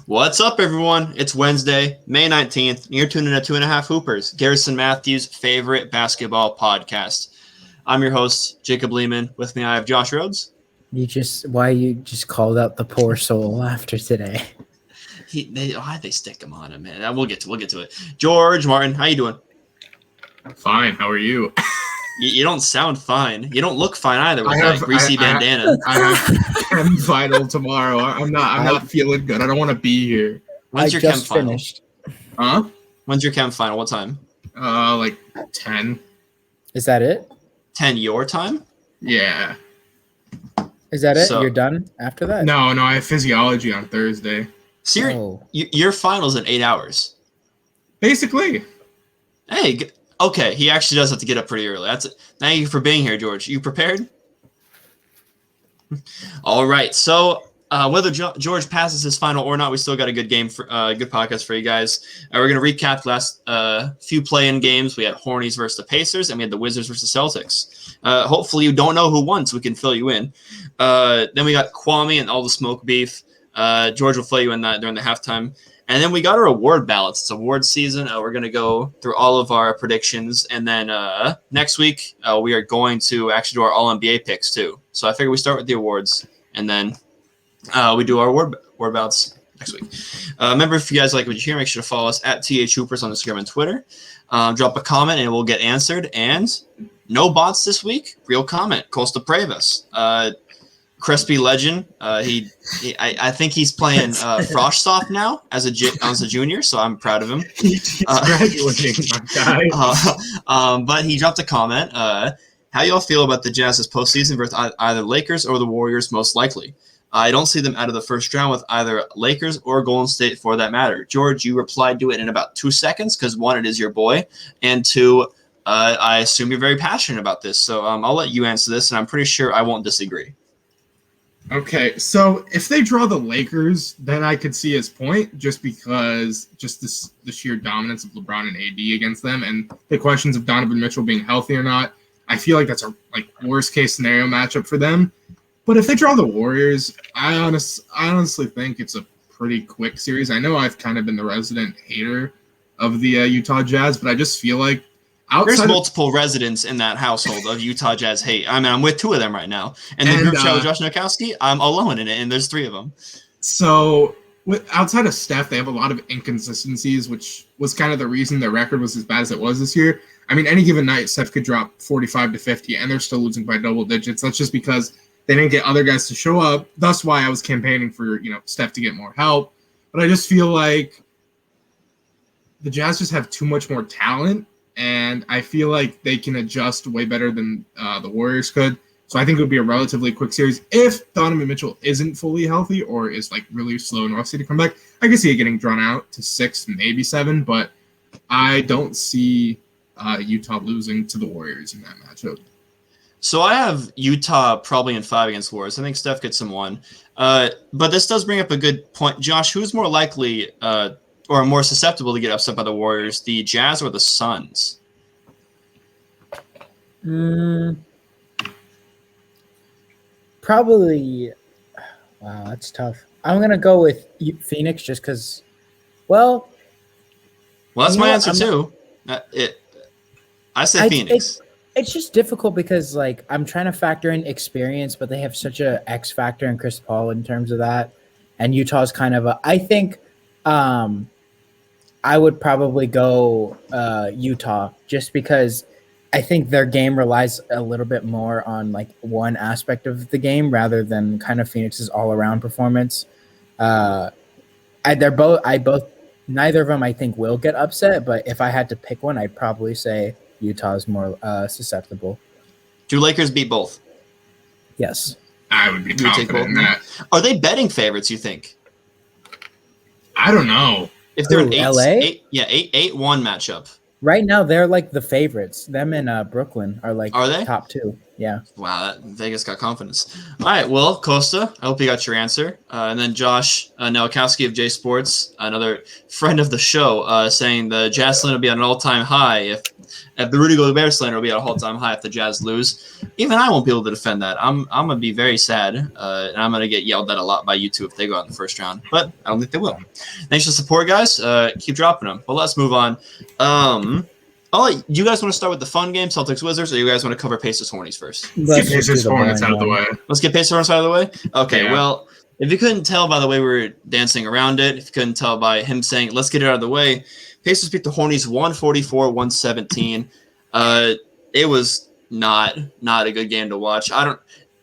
What's up, everyone? It's Wednesday, May 19th, and you're tuning in to THHoopers, Garrison Matthews' favorite basketball podcast. I'm your host, Jacob Lehman. With me, I have Josh Rhodes. Why you just called out the poor soul after today? They stick him on him, man. We'll get to it. George Martin, how you doing? Fine. How are you? You don't sound fine. You don't look fine either with that greasy bandana. I have chem final tomorrow. I'm not feeling good. I don't want to be here. When's your chem final? Finished. Huh? When's your chem final? What time? Like 10. Is that it? 10 your time? Yeah. Is that it? You're done after that? No. I have physiology on Thursday. So your final's in 8 hours. Basically. Hey. Okay, he actually does have to get up pretty early. Thank you for being here, George. You prepared? All right. So whether George passes his final or not, we still got a good game for good podcast for you guys. We're gonna recap last few play-in games. We had Horneys versus the Pacers, and we had the Wizards versus Celtics. Hopefully, you don't know who won, so we can fill you in. Then we got Kwame and all the smoke beef. George will fill you in that during the halftime. And then we got our award ballots. It's award season. We're going to go through all of our predictions. And then next week, we are going to actually do our All-NBA picks, too. So I figure we start with the awards, and then we do our award ballots next week. Remember, if you guys like what you hear, make sure to follow us at THHoopers on Instagram and Twitter. Drop a comment, and it will get answered. And no bots this week. Real comment. Costa Previs. Crispy legend. I think he's playing Froshsoft now as a junior, so I'm proud of him. He's graduating, my guy. But he dropped a comment. How y'all feel about the Jazz's postseason versus either Lakers or the Warriors most likely? I don't see them out of the first round with either Lakers or Golden State for that matter. George, you replied to it in about 2 seconds because one, it is your boy, and two, I assume you're very passionate about this. So I'll let you answer this, and I'm pretty sure I won't disagree. Okay, so if they draw the Lakers, then I could see his point, just because the sheer dominance of LeBron and AD against them, and the questions of Donovan Mitchell being healthy or not. I feel like that's a worst case scenario matchup for them. But if they draw the Warriors, I honestly think it's a pretty quick series. I know I've kind of been the resident hater of the Utah Jazz, but I just feel like there's multiple residents in that household of Utah Jazz hate. I mean, I'm with 2 of them right now. And the group chat with Josh Nowakowski, I'm alone in it, and there's 3 of them. So outside of Steph, they have a lot of inconsistencies, which was kind of the reason their record was as bad as it was this year. I mean, any given night, Steph could drop 45 to 50, and they're still losing by double digits. That's just because they didn't get other guys to show up. That's why I was campaigning for Steph to get more help. But I just feel like the Jazz just have too much more talent. And I feel like they can adjust way better than the Warriors could. So I think it would be a relatively quick series. If Donovan Mitchell isn't fully healthy or is really slow and rusty to come back, I can see it getting drawn out to 6, maybe 7. But I don't see Utah losing to the Warriors in that matchup. So I have Utah probably in 5 against Warriors. I think Steph gets some 1. But this does bring up a good point. Josh, who's more likely or more susceptible to get upset by the Warriors, the Jazz or the Suns? Probably. Wow, that's tough. I'm going to go with Phoenix just because, well, that's my answer too. I said Phoenix. It's just difficult because, I'm trying to factor in experience, but they have such a X factor in Chris Paul in terms of that. And Utah's kind of I think I would probably go Utah just because I think their game relies a little bit more on one aspect of the game rather than kind of Phoenix's all-around performance. Neither of them I think will get upset, but if I had to pick one, I'd probably say Utah's more susceptible. Do Lakers beat both? Yes. I would be confident in that. Are they betting favorites, you think? I don't know. If they're an LA? 8-1 matchup. Right now, they're the favorites. Them and Brooklyn are they? top 2. Yeah. Wow, Vegas got confidence. All right, well, Costa, I hope you got your answer. And then Josh Nowakowski of J Sports, another friend of the show, saying the Jazz line will be at an all-time high if If the Rudy Gobert slander will be at a all-time high if the Jazz lose, even I won't be able to defend that. I'm gonna be very sad, and I'm gonna get yelled at a lot by you two if they go out in the first round. But I don't think they will. Thanks for the support, guys. Keep dropping them. But let's move on. You guys want to start with the fun game, Celtics Wizards, or you guys want to cover Pacers Hornets first? Let's get Pacers Hornets out of the way. Let's get Pacers Hornets out of the way. Okay, well. If you couldn't tell by the way we were dancing around it, if you couldn't tell by him saying, let's get it out of the way, Pacers beat the Horneys 144-117. It was not a good game to watch.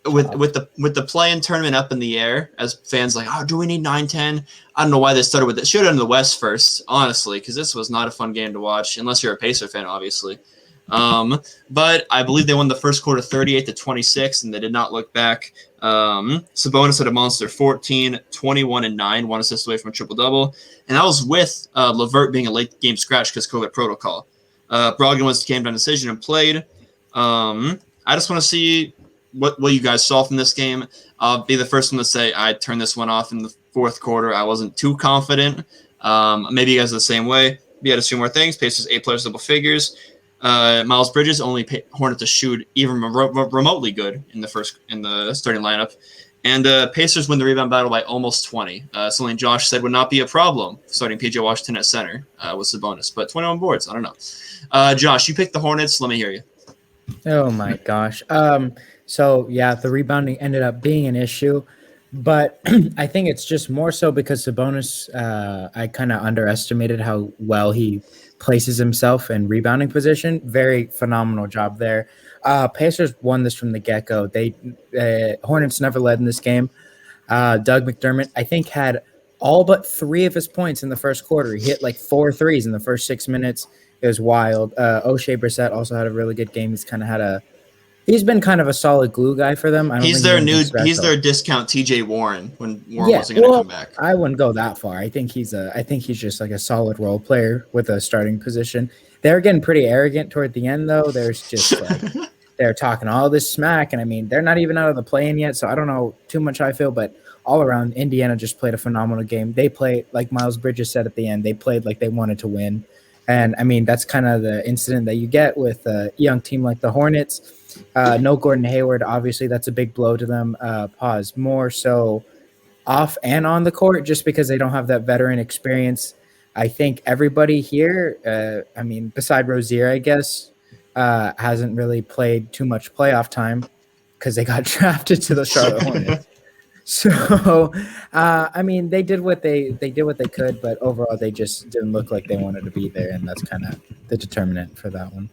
With the play-in tournament up in the air, as fans like, do we need 9-10? I don't know why they started with it. Should have done the West first, honestly, because this was not a fun game to watch, unless you're a Pacer fan, obviously. But I believe they won the first quarter 38-26, and they did not look back. Sabonis had a monster 14, 21, and 9, 1 assist away from a triple-double. And that was with LeVert being a late-game scratch because COVID protocol. Brogdon was came down decision and played. I just want to see what you guys saw from this game. I'll be the first one to say I turned this one off in the fourth quarter. I wasn't too confident. Maybe you guys are the same way. We had a few more things. Pacers 8 players, double figures. Miles Bridges only Hornets to shoot even remotely good in the starting lineup, and Pacers win the rebound battle by almost 20. Something Josh said would not be a problem starting PJ Washington at center with Sabonis, but 21 boards. I don't know. Josh, you picked the Hornets. Let me hear you. Oh my gosh. So yeah, the rebounding ended up being an issue, but I think it's just more so because Sabonis. I kind of underestimated how well he places himself in rebounding position. Very phenomenal job there. Pacers won this from the get-go. Hornets never led in this game. Doug McDermott, I think, had all but 3 of his points in the first quarter. He hit like 4 threes in the first 6 minutes. It was wild. O'Shea Brissett also had a really good game. He's been kind of a solid glue guy for them. He's their discount TJ Warren when Warren wasn't going to come back. I wouldn't go that far. I think he's just like a solid role player with a starting position. They're getting pretty arrogant toward the end though. There's just like they're talking all this smack, and I mean they're not even out of the play-in yet, so I don't know too much I feel, but all around Indiana just played a phenomenal game. They played like Miles Bridges said at the end. They played like they wanted to win, and I mean that's kind of the incident that you get with a young team like the Hornets. No Gordon Hayward, obviously that's a big blow to them. More so off and on the court just because they don't have that veteran experience. I think everybody here, beside Rozier, I guess, hasn't really played too much playoff time because they got drafted to the Charlotte Hornets. So, they did what they could, but overall they just didn't look like they wanted to be there, and that's kind of the determinant for that one.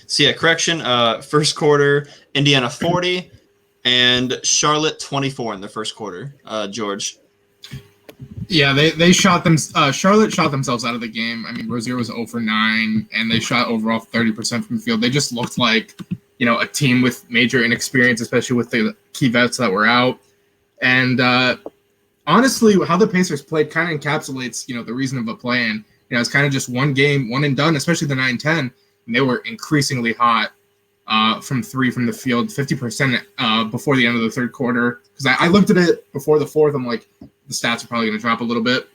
So yeah, correction. First quarter, Indiana 40, and Charlotte 24 in the first quarter. George. Yeah, they shot them. Charlotte shot themselves out of the game. I mean, Rozier was 0 for 9, and they shot overall 30% from the field. They just looked like, a team with major inexperience, especially with the key vets that were out. And honestly, how the Pacers played kind of encapsulates, the reason of the play-in. It's kind of just one game, one and done, especially the 9-10. And they were increasingly hot from 3 from the field, 50% before the end of the third quarter. Because I looked at it before the fourth. I'm like, the stats are probably going to drop a little bit.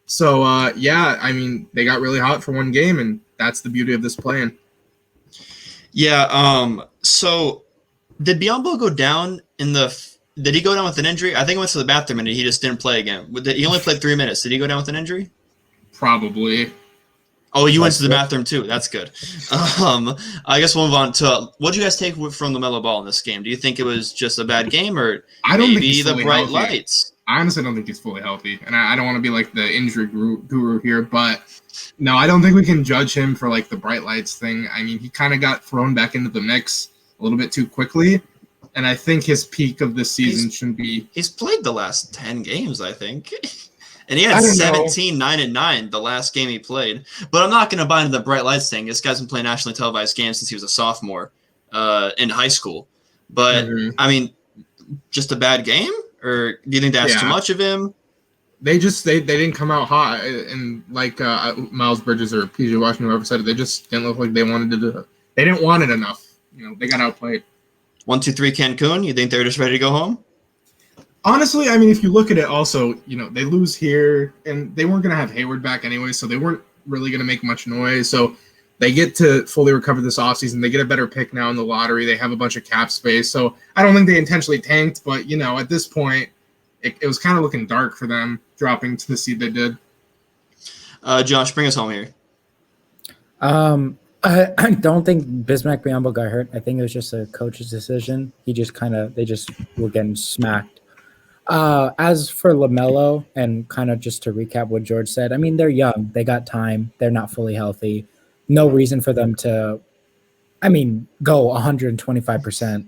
So, they got really hot for one game, and that's the beauty of this play-in. Yeah, so did Biombo go down did he go down with an injury? I think he went to the bathroom and he just didn't play again. He only played 3 minutes. Did he go down with an injury? Probably. Oh, you went to the bathroom too. That's good. I guess we'll move on to what did you guys take from the Melo Ball in this game? Do you think it was just a bad game, or maybe the bright lights? I honestly don't think he's fully healthy, and I don't want to be like the injury guru here, but no, I don't think we can judge him for like the bright lights thing. I mean, he kind of got thrown back into the mix a little bit too quickly, and I think his peak of this season shouldn't be. He's played the last 10 games, I think. And he had 17, 9, and 9 the last game he played. But I'm not going to buy into the bright lights thing. This guy's been playing nationally televised games since he was a sophomore in high school. But, just a bad game? Or do you think that's too much of him? They didn't come out hot. And like Miles Bridges or PJ Washington, whoever said it, they just didn't look like they wanted to do it. They didn't want it enough. They got outplayed. 1-2-3 Cancun? You think they're just ready to go home? Honestly, I mean, if you look at it also, they lose here, and they weren't going to have Hayward back anyway, so they weren't really going to make much noise. So They get to fully recover this offseason. They get a better pick now in the lottery. They have a bunch of cap space. So I don't think they intentionally tanked, but, at this point, it was kind of looking dark for them dropping to the seed they did. Josh, bring us home here. I don't think Bismack Biyombo got hurt. I think it was just a coach's decision. They just were getting smacked. As for LaMelo, and kind of just to recap what George said, I mean, they're young. They got time. They're not fully healthy. No reason for them to, go 125%.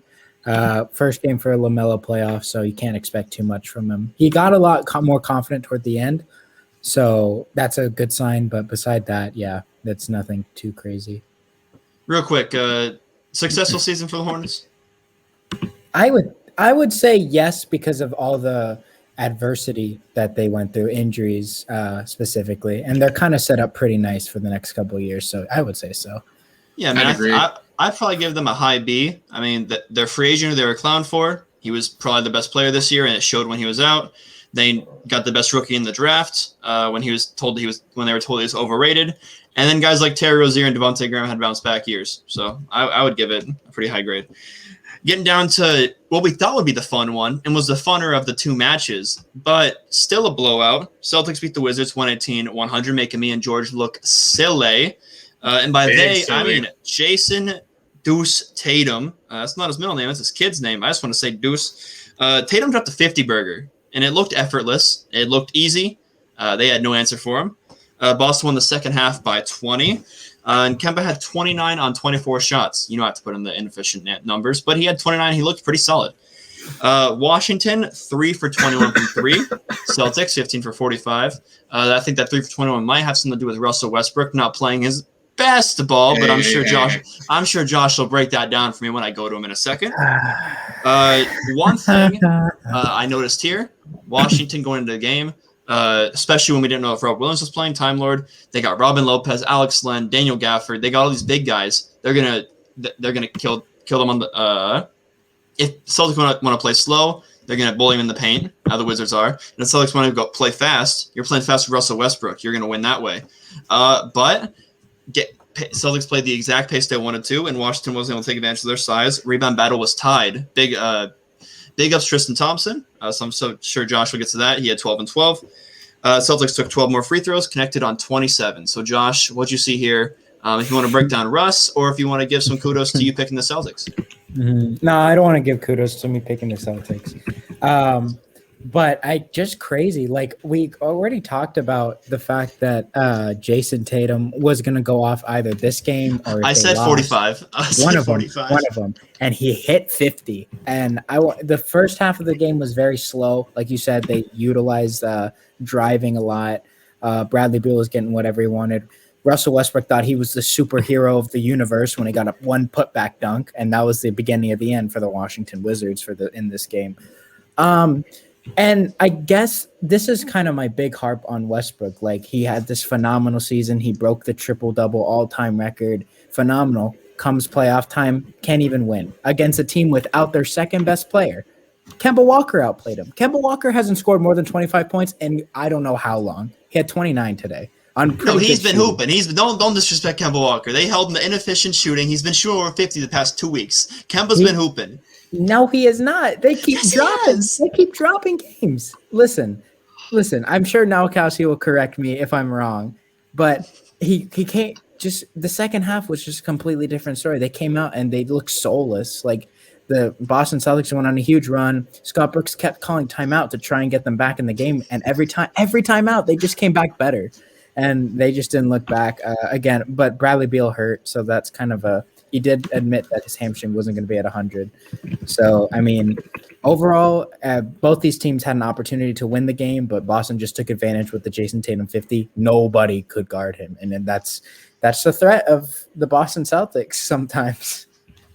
First game for LaMelo playoffs, so you can't expect too much from him. He got a lot more confident toward the end, so that's a good sign. But beside that, yeah, that's nothing too crazy. Real quick, successful season for the Hornets? I would say yes, because of all the adversity that they went through, injuries specifically, and they're kind of set up pretty nice for the next couple of years. So I would say so. Yeah, man, I'd probably give them a high B. I mean, their free agent they were a clown for. He was probably the best player this year, and it showed when he was out. They got the best rookie in the draft when they were told he was overrated. And then guys like Terry Rozier and Devontae Graham had bounce back years. So I would give it a pretty high grade. Getting down to what we thought would be the fun one, and was the funner of the two matches, but still a blowout. Celtics beat the Wizards 118-100, making me and George look silly. And by I mean Jason Deuce Tatum. That's not his middle name. That's his kid's name. I just want to say Deuce. Tatum dropped a 50-burger, and it looked effortless. It looked easy. They had no answer for him. Boston won the second half by 20. And Kemba had 29 on 24 shots. You don't have to put in the inefficient numbers, but he had 29. He looked pretty solid. Washington, 3 for 21 from 3. Celtics, 15 for 45. I think that 3 for 21 might have something to do with Russell Westbrook not playing his best ball, but I'm sure Josh will break that down for me when I go to him in a second. One thing I noticed here, Washington going into the game, especially when we didn't know if Rob Williams was playing, Time Lord. They got Robin Lopez, Alex Len, Daniel Gafford. They got all these big guys. They're gonna kill them on the. If Celtics want to play slow, they're gonna bully him in the paint. How the Wizards are. And if Celtics want to go play fast, you're playing fast with Russell Westbrook. You're gonna win that way. But Celtics played the exact pace they wanted to, and Washington wasn't able to take advantage of their size. Rebound battle was tied. Big ups Tristan Thompson. So I'm so sure Josh will get to that. He had 12 and 12. Celtics took 12 more free throws, connected on 27. So Josh, what'd you see here? If you want to break down Russ, or if you want to give some kudos to you picking the Celtics. Mm-hmm. No, I don't want to give kudos to me picking the Celtics. But just crazy. Like, we already talked about the fact that Jason Tatum was going to go off either this game or I said 45. One of them. And he hit 50. And the first half of the game was very slow. Like you said, they utilized driving a lot. Bradley Beal was getting whatever he wanted. Russell Westbrook thought he was the superhero of the universe when he got one putback dunk, and that was the beginning of the end for the Washington Wizards in this game. And I guess this is kind of my big harp on Westbrook. Like, he had this phenomenal season. He broke the triple-double all-time record. Phenomenal. Comes playoff time, can't even win against a team without their second-best player. Kemba Walker outplayed him. Kemba Walker hasn't scored more than 25 points in I don't know how long. He had 29 today. No, he's been hooping. Don't disrespect Kemba Walker. They held him to inefficient shooting. He's been shooting over 50 the past 2 weeks. Kemba's been hooping. No, he is not. They keep dropping. They keep dropping games. Listen. I'm sure Nowakowski will correct me if I'm wrong, but he can't. Just the second half was just a completely different story. They came out and they looked soulless. Like, the Boston Celtics went on a huge run. Scott Brooks kept calling timeout to try and get them back in the game, and every time out, they just came back better. And they just didn't look back again. But Bradley Beal hurt, so that's kind of he did admit that his hamstring wasn't going to be at 100. So, I mean, overall, both these teams had an opportunity to win the game, but Boston just took advantage with the Jason Tatum 50. Nobody could guard him, and then that's the threat of the Boston Celtics sometimes.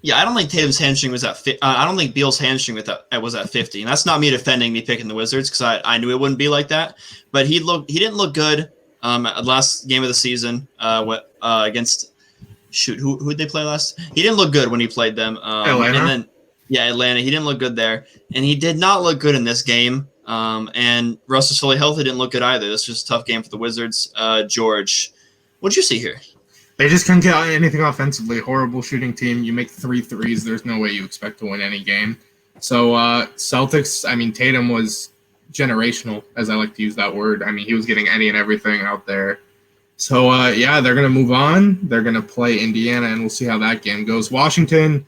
Yeah, I don't think Tatum's hamstring was at I don't think Beal's hamstring was at 50. And that's not me defending me picking the Wizards, because I knew it wouldn't be like that. But he didn't look good. Last game of the season, against who'd they play last? He didn't look good when he played them. Atlanta. And then Atlanta. He didn't look good there, and he did not look good in this game. And Russ was fully healthy, didn't look good either. This was a tough game for the Wizards. George, what'd you see here? They just couldn't get anything offensively. Horrible shooting team. You make 3 threes. There's no way you expect to win any game. So Celtics, I mean, Tatum was generational, as I like to use that word. I mean, he was getting any and everything out there. So, they're going to move on. They're going to play Indiana, and we'll see how that game goes. Washington,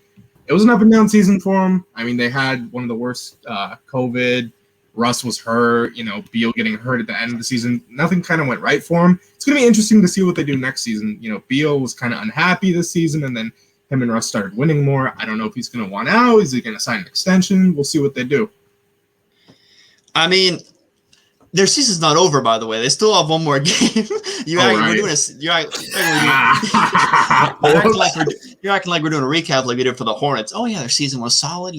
it was an up-and-down season for them. I mean, they had one of the worst COVID. Russ was hurt. Beal getting hurt at the end of the season. Nothing kind of went right for him. It's going to be interesting to see what they do next season. Beal was kind of unhappy this season, and then him and Russ started winning more. I don't know if he's going to want out. Is he going to sign an extension? We'll see what they do. I mean, their season's not over, by the way. They still have one more game. You're acting like we're doing a recap like we did for the Hornets. Oh yeah, their season was solid.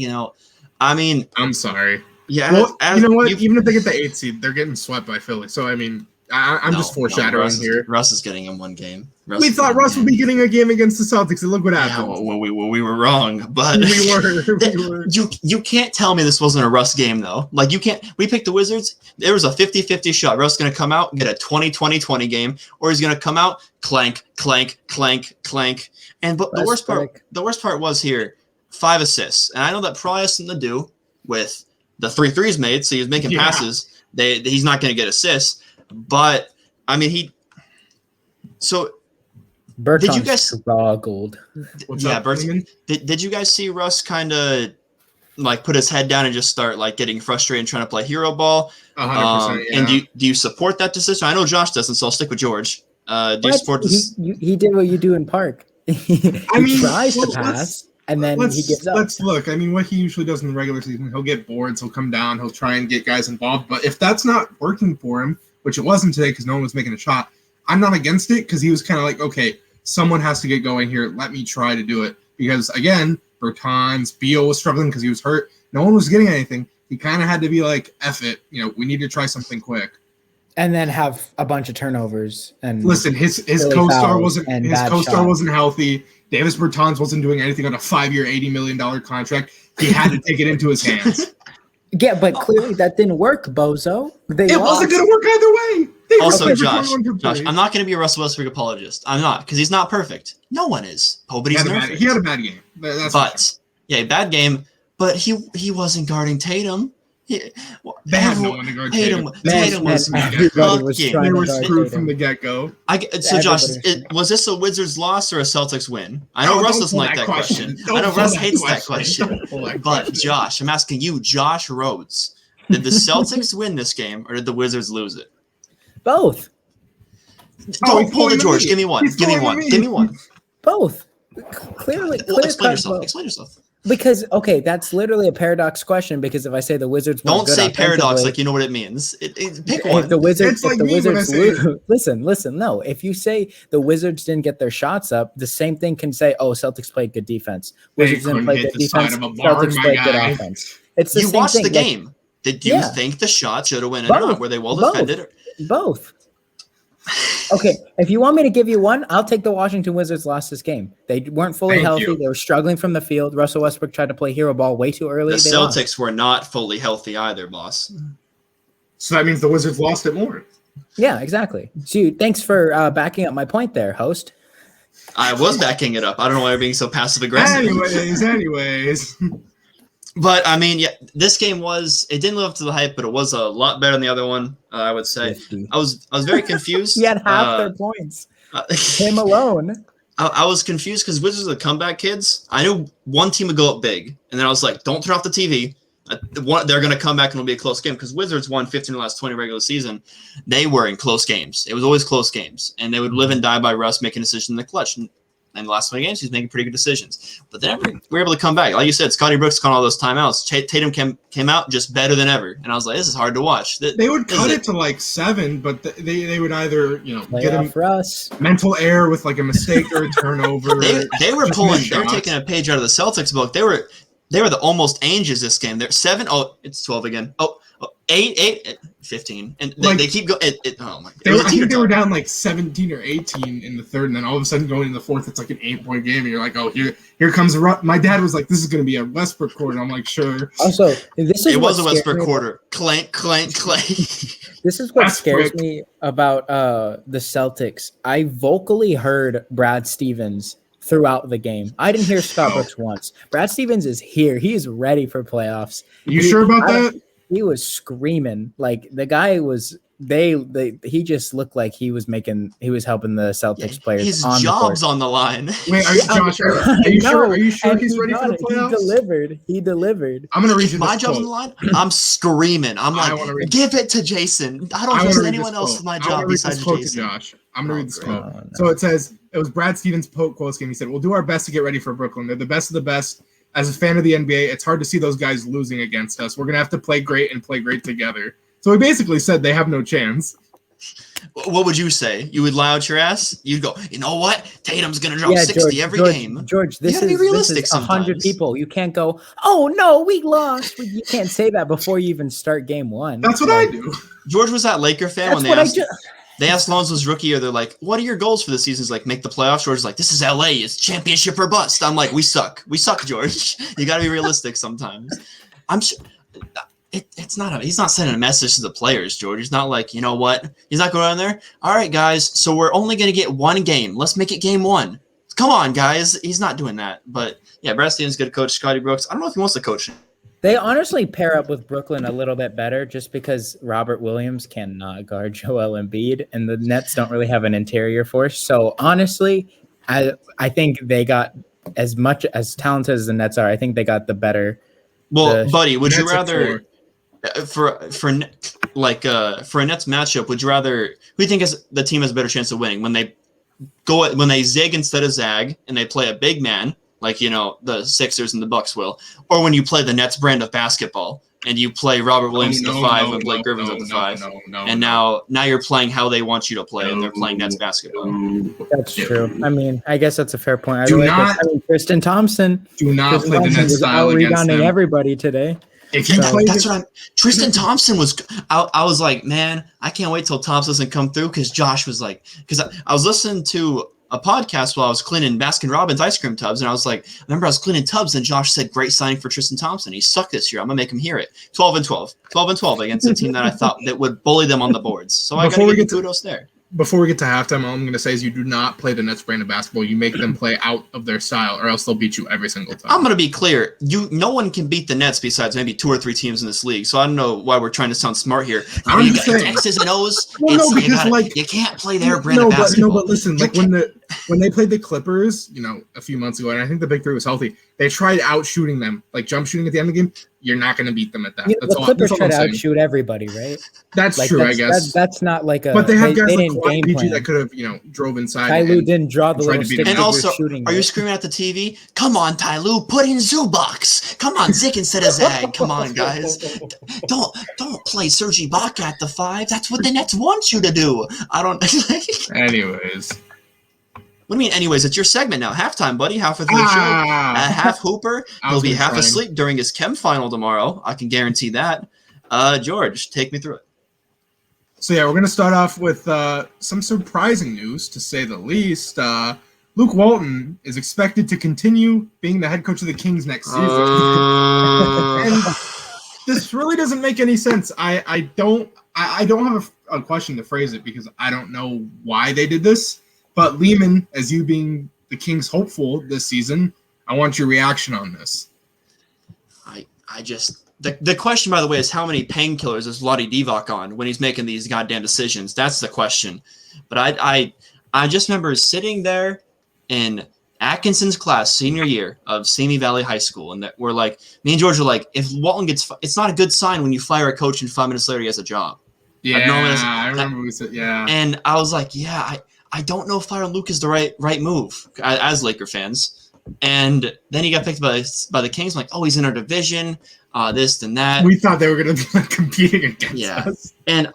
I mean, I'm sorry. Yeah. Well, you know what? Even if they get the 8th seed, they're getting swept by Philly. So I mean, I'm just foreshadowing here. Russ is getting in one game. We thought Russ would be getting a game against the Celtics, and look what happened. Yeah, well, we were wrong, but we were. You can't tell me this wasn't a Russ game though. Like you can't. We picked the Wizards. There was a 50-50 shot. Russ is going to come out and get a 20-20-20 game, or he's going to come out clank, clank, clank, clank. And but the worst part was here 5 assists, and I know that probably has something to do with the 3 threes made. So he was making passes. He's not going to get assists, but I mean Bertans did you guys struggled? Bertans. Did you guys see Russ kind of like put his head down and just start like getting frustrated and trying to play hero ball? 100%. And do you support that decision? I know Josh doesn't, so I'll stick with George. Do you support this? He did what you do in Park. he tries to pass. And then he gives up. Let's look. I mean, what he usually does in the regular season, he'll get boards, he'll come down, he'll try and get guys involved. But if that's not working for him, which it wasn't today because no one was making a shot, I'm not against it because he was kind of like, okay, someone has to get going here. Let me try to do it. Because, again, Bertans, Beal was struggling because he was hurt. No one was getting anything. He kind of had to be like, F it. We need to try something quick. And then have a bunch of turnovers. And listen, his co-star wasn't healthy. Davis Bertans wasn't doing anything on a 5-year, $80 million contract. He had to take it into his hands. Yeah, but clearly that didn't work, bozo. It wasn't going to work either way. Also, Josh, I'm not going to be a Russell Westbrook apologist. I'm not, because he's not perfect. No one is. But he's perfect. He had a bad game. Bad game. But he wasn't guarding Tatum. They had no one to guard Tatum. Tatum was cooking. They were screwed from the get-go. So, Josh, was this a Wizards loss or a Celtics win? I know Russ doesn't like that question. I know Russ hates that question. But, Josh, I'm asking you, Josh Rhodes, did the Celtics win this game or did the Wizards lose it? Both. Don't pull the George. Give me one. Give me one. Both. Clearly. Explain yourself. Because, okay, that's literally a paradox question because if I say the Wizards don't say paradox like you know what it means. Pick one. If the Wizards listen, no. If you say the Wizards didn't get their shots up, the same thing can say, oh, Celtics played good defense. Wizards didn't play good defense. Celtics played good offense. It's the you same watched thing. the game. Did you think the shot should have went or not? Were they well defended? Both. Okay, if you want me to give you one, I'll take the Washington Wizards lost this game. They weren't fully healthy. They were struggling from the field. Russell Westbrook tried to play hero ball way too early. The Celtics were not fully healthy either, boss. So that means the Wizards lost it more. Yeah, exactly. So thanks for backing up my point there, host. I was backing it up. I don't know why you're being so passive-aggressive. Anyways. But, I mean, this game it didn't live up to the hype, but it was a lot better than the other one, I would say. I was very confused. He had half their points. Him alone. I was confused because Wizards are the comeback kids. I knew one team would go up big, and then I was like, don't turn off the TV. They're going to come back and it'll be a close game because Wizards won 15 of the last 20 regular season. They were in close games. It was always close games, and they would live and die by Russ making a decision in the clutch. And the last 20 games, he's making pretty good decisions. But then we were able to come back. Like you said, Scotty Brooks caught all those timeouts. Tatum came out just better than ever. And I was like, this is hard to watch. They would cut it to like 7, but they would either get him Russ. Mental error with like a mistake or a turnover. they were taking a page out of the Celtics book. They were the almost Angels this game. They're 7. Oh, it's 12 again. Oh, 15. And Like, they keep going. Oh, my I God. think they were down like 17 or 18 in the third, and then all of a sudden going in the fourth, it's like an 8-point game, and you're like, oh, here comes a run. My dad was like, this is going to be a Westbrook quarter. I'm like, sure. Also, this is It what was a scares Westbrook me quarter. Clank, clank, clank. This is what scares Westbrook. me about the Celtics. I vocally heard Brad Stevens throughout the game. I didn't hear Scott Brooks once. Brad Stevens is here. He is ready for playoffs. You sure about that? He was screaming. Like the guy was he just looked like he was helping the Celtics players. His on job's the court. on the line. Wait, are you sure? Are you sure And he's ready for the playoffs? He delivered. I'm gonna read you My this job's on quote. the line. I'm screaming. I'm I wanna like, read- give it to Jason. I don't I trust wanna read anyone this else quote. with my I job wanna read this besides quote to Jason. Josh. I'm gonna read this quote. no. So it says, it was Brad Stevens' post game. He said, "We'll do our best to get ready for Brooklyn. They're the best of the best. As a fan of the NBA, it's hard to see those guys losing against us. We're gonna have to play great and play great together." So he basically said they have no chance. What would you say? You would lie out your ass? You'd go, you know what? Tatum's going to drop 60 every game. George, You this gotta be is realistic 100 sometimes. people. You can't go, oh, no, we lost. You can't say that before you even start game one. That's what I do. George was that Laker fan That's when they what I asked, do. they asked Lonzo's rookie year, they're like, what are your goals for the season? He's like, make the playoffs. George's like, this is LA. It's championship or bust. I'm like, we suck. We suck, George. You got to be realistic sometimes. I'm sure. It's not. He's not sending a message to the players, George. He's not like, you know what? He's not going on there. All right, guys. So we're only going to get one game. Let's make it game one. Come on, guys. He's not doing that. But yeah, Brad Stevens, good coach. Scotty Brooks. I don't know if he wants to coach. They honestly pair up with Brooklyn a little bit better just because Robert Williams cannot guard Joel Embiid, and the Nets don't really have an interior force. So honestly, I think they got as much as talented as the Nets are. I think they got the better. Well, buddy, would you Nets at rather for a Nets matchup? Would you rather? Who do you think has the team has a better chance of winning when they zig instead of zag and they play a big man like the Sixers and the Bucks will, or when you play the Nets brand of basketball and you play Robert Williams at the 5 and Blake Griffin's at the 5, and now you're playing how they want you to play and they're playing Nets basketball. That's true. I mean, I guess that's a fair point. Tristan Thompson. Do not play the Nets was style out against rebounding them. everybody today. If you play That's what Tristan Thompson was. I was like, man, I can't wait till Thompson doesn't come through because Josh was like, because I was listening to a podcast while I was cleaning Baskin Robbins ice cream tubs, and I was like, I remember I was cleaning tubs, and Josh said, great signing for Tristan Thompson. He sucked this year. I'm gonna make him hear it. 12-12 against a team that I thought that would bully them on the boards. So I gotta get kudos there. Before we get to halftime, all I'm going to say is you do not play the Nets brand of basketball. You make them play out of their style, or else they'll beat you every single time. I'm going to be clear. No one can beat the Nets besides maybe 2 or 3 teams in this league. So I don't know why we're trying to sound smart here. I'm You just got saying. X's and O's. Well, no, because you can't play their brand of basketball. No, but listen, like when they played the Clippers, a few months ago, and I think the Big Three was healthy, they tried out shooting them, like jump shooting at the end of the game. You're not going to beat them at that. The Clippers try to outshoot everybody, right? That's like, true, I guess. That's not like a. But they have guys like didn't Kawhi game PG plan. that could have, drove inside. Ty Lue didn't draw the tried little to beat stick him. And figure also, shooting. are you right? screaming at the TV? Come on, Ty Lue, put in Zubox. Come on, Zick instead of Zag. Come on, guys. Don't play Serge Ibaka at the 5. That's what the Nets want you to do. I don't. Anyways. What do you mean? Anyways, it's your segment now. Halftime, buddy. Half of the show. Half Hooper. He'll be half asleep during his chem final tomorrow. I can guarantee that. George, take me through it. So yeah, we're gonna start off with some surprising news, to say the least. Luke Walton is expected to continue being the head coach of the Kings next season. And this really doesn't make any sense. I don't have a question to phrase it because I don't know why they did this. But Lehman, as you being the Kings' hopeful this season, I want your reaction on this. I just the question, by the way, is how many painkillers is Vlade Divac on when he's making these goddamn decisions? That's the question. But I just remember sitting there in Atkinson's class senior year of Simi Valley High School, and that we're like, me and George are like, if Walton it's not a good sign when you fire a coach and 5 minutes later he has a job. Yeah, I remember we said, yeah. And I was like, yeah, I don't know if firing Luke is the right move as Laker fans. And then he got picked by the Kings. I'm like, oh, he's in our division, this and that. We thought they were going to be like competing against us. And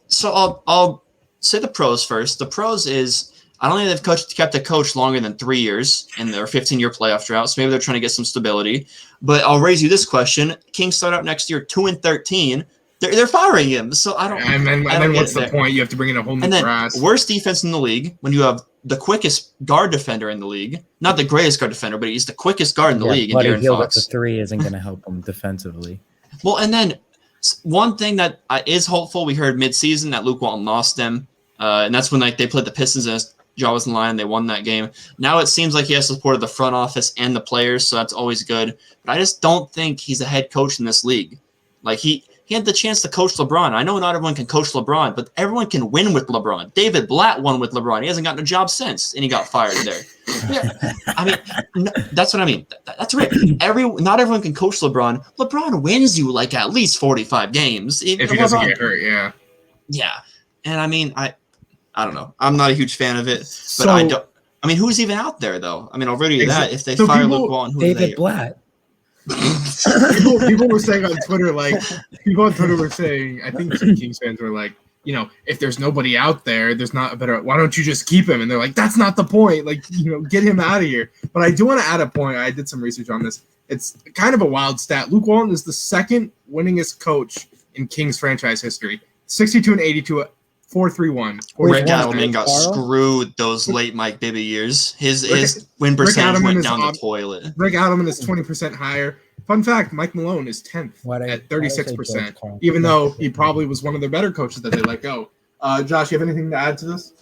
so I'll say the pros first. The pros is I don't think they've kept a coach longer than 3 years in their 15-year playoff drought. So maybe they're trying to get some stability. But I'll raise you this question: Kings start out next year 2-13. They're firing him. So I don't. And then what's the point? You have to bring in a whole new brass. Worst defense in the league when you have the quickest guard defender in the league. Not the greatest guard defender, but he's the quickest guard in the league. But De'Aaron Fox. The three isn't going to help him defensively. Well, and then one thing that is hopeful, we heard midseason that Luke Walton lost them, and that's when they played the Pistons and his jaw was in line. They won that game. Now it seems like he has support of the front office and the players, so that's always good. But I just don't think he's a head coach in this league. Like he had the chance to coach LeBron. I know not everyone can coach LeBron, but everyone can win with LeBron. David Blatt won with LeBron. He hasn't gotten a job since, and he got fired there. Yeah, I mean, that's what I mean. That's right. Not everyone can coach LeBron. LeBron wins you like at least 45 games. If he doesn't get hurt, yeah. Yeah, and I mean, I don't know. I'm not a huge fan of it, but I don't. I mean, who's even out there though? I mean, already that if they fire Luke Walton, who David Blatt. people were saying on Twitter, were saying, I think some Kings fans were like, if there's nobody out there, there's not a better, why don't you just keep him? And they're like, that's not the point. Like, get him out of here. But I do want to add a point. I did some research on this. It's kind of a wild stat. Luke Walton is the second winningest coach in Kings franchise history. 62-82, 4-3-1. Rick Adelman got screwed those late Mike Bibby years. His win percentage went down the toilet. Rick Adelman is 20% higher. Fun fact, Mike Malone is 10th at 36%, even though he probably was one of their better coaches that they let go. Josh, you have anything to add to this?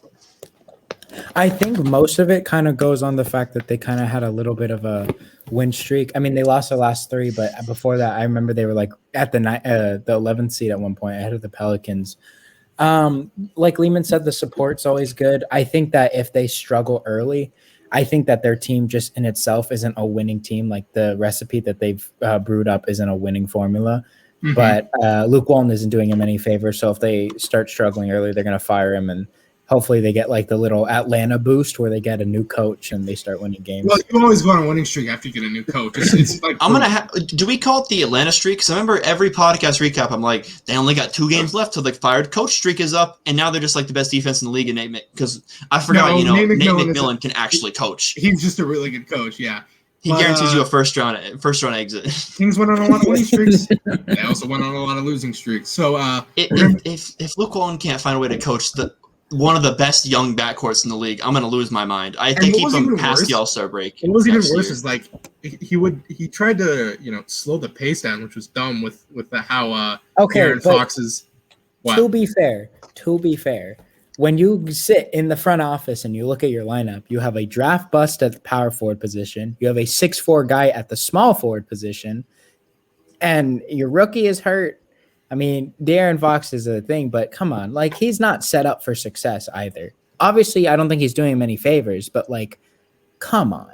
I think most of it kind of goes on the fact that they kind of had a little bit of a win streak. I mean, they lost their last three, but before that, I remember they were like at the 11th seed at one point ahead of the Pelicans. Like Lehman said, the support's always good. I think that if they struggle early, I think that their team just in itself isn't a winning team. Like the recipe that they've brewed up isn't a winning formula. Mm-hmm. But Luke Walton isn't doing him any favors. So if they start struggling early, they're going to fire him, and hopefully they get like the little Atlanta boost where they get a new coach and they start winning games. Well, you always go on a winning streak after you get a new coach. It's like I'm gonna do we call it the Atlanta streak? Because I remember every podcast recap, I'm like, they only got 2 games left till the fired coach streak is up, and now they're just like the best defense in the league. And because I forgot, Nate McMillan can actually coach. He's just a really good coach. Yeah. He guarantees you a first round exit. Kings went on a lot of winning streaks. They also went on a lot of losing streaks. So if Luke Walton can't find a way to coach one of the best young backcourts in the league, I'm going to lose my mind. I think keep them past the All-Star break. What was even worse is like he tried to slow the pace down, which was dumb with how Aaron Fox's. To be fair, when you sit in the front office and you look at your lineup, you have a draft bust at the power forward position. You have a 6'4" guy at the small forward position, and your rookie is hurt. I mean, De'Aaron Fox is a thing, but come on, like he's not set up for success either. Obviously, I don't think he's doing him any favors, but like, come on,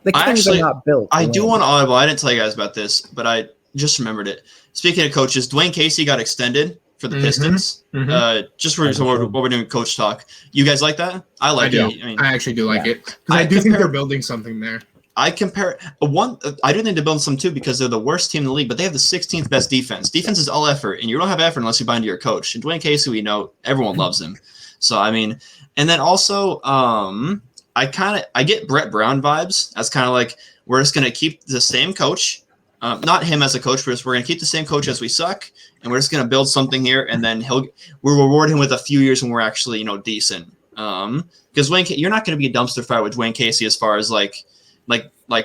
the Kings are not built. I do want to audible. I didn't tell you guys about this, but I just remembered it. Speaking of coaches, Dwayne Casey got extended for the Pistons. Just for what we're doing, coach talk. You guys like that? I like it. I actually do like it because I do think they're building something there. I compare I do think they're building some too because they're the worst team in the league, but they have the 16th best defense. Defense is all effort, and you don't have effort unless you bind to your coach. And Dwayne Casey, we know everyone loves him. So I mean, and then also I get Brett Brown vibes. That's kind of like we're just gonna keep the same coach, not him as a coach, but we're gonna keep the same coach as we suck, and we're just gonna build something here, and then we'll reward him with a few years when we're actually decent. Because you're not gonna be a dumpster fire with Dwayne Casey as far as like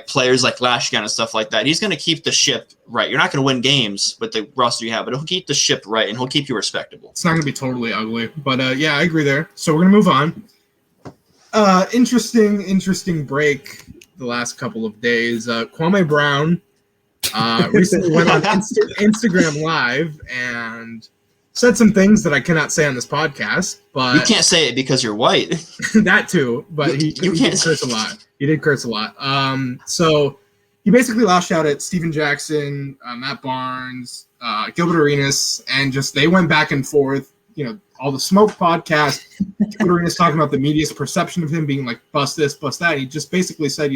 players like Lashgan and stuff like that. He's going to keep the ship right. You're not going to win games with the roster you have, but he'll keep the ship right, and he'll keep you respectable. It's not going to be totally ugly, but yeah, I agree there. So we're going to move on. Interesting break the last couple of days. Kwame Brown recently went on Instagram Live and said some things that I cannot say on this podcast. But you can't say it because you're white. That too, but he did curse a lot. He did curse a lot. So he basically lashed out at Steven Jackson, Matt Barnes, Gilbert Arenas, and just they went back and forth. All the Smoke podcast. Gilbert Arenas talking about the media's perception of him being like bust this, bust that. He just basically said,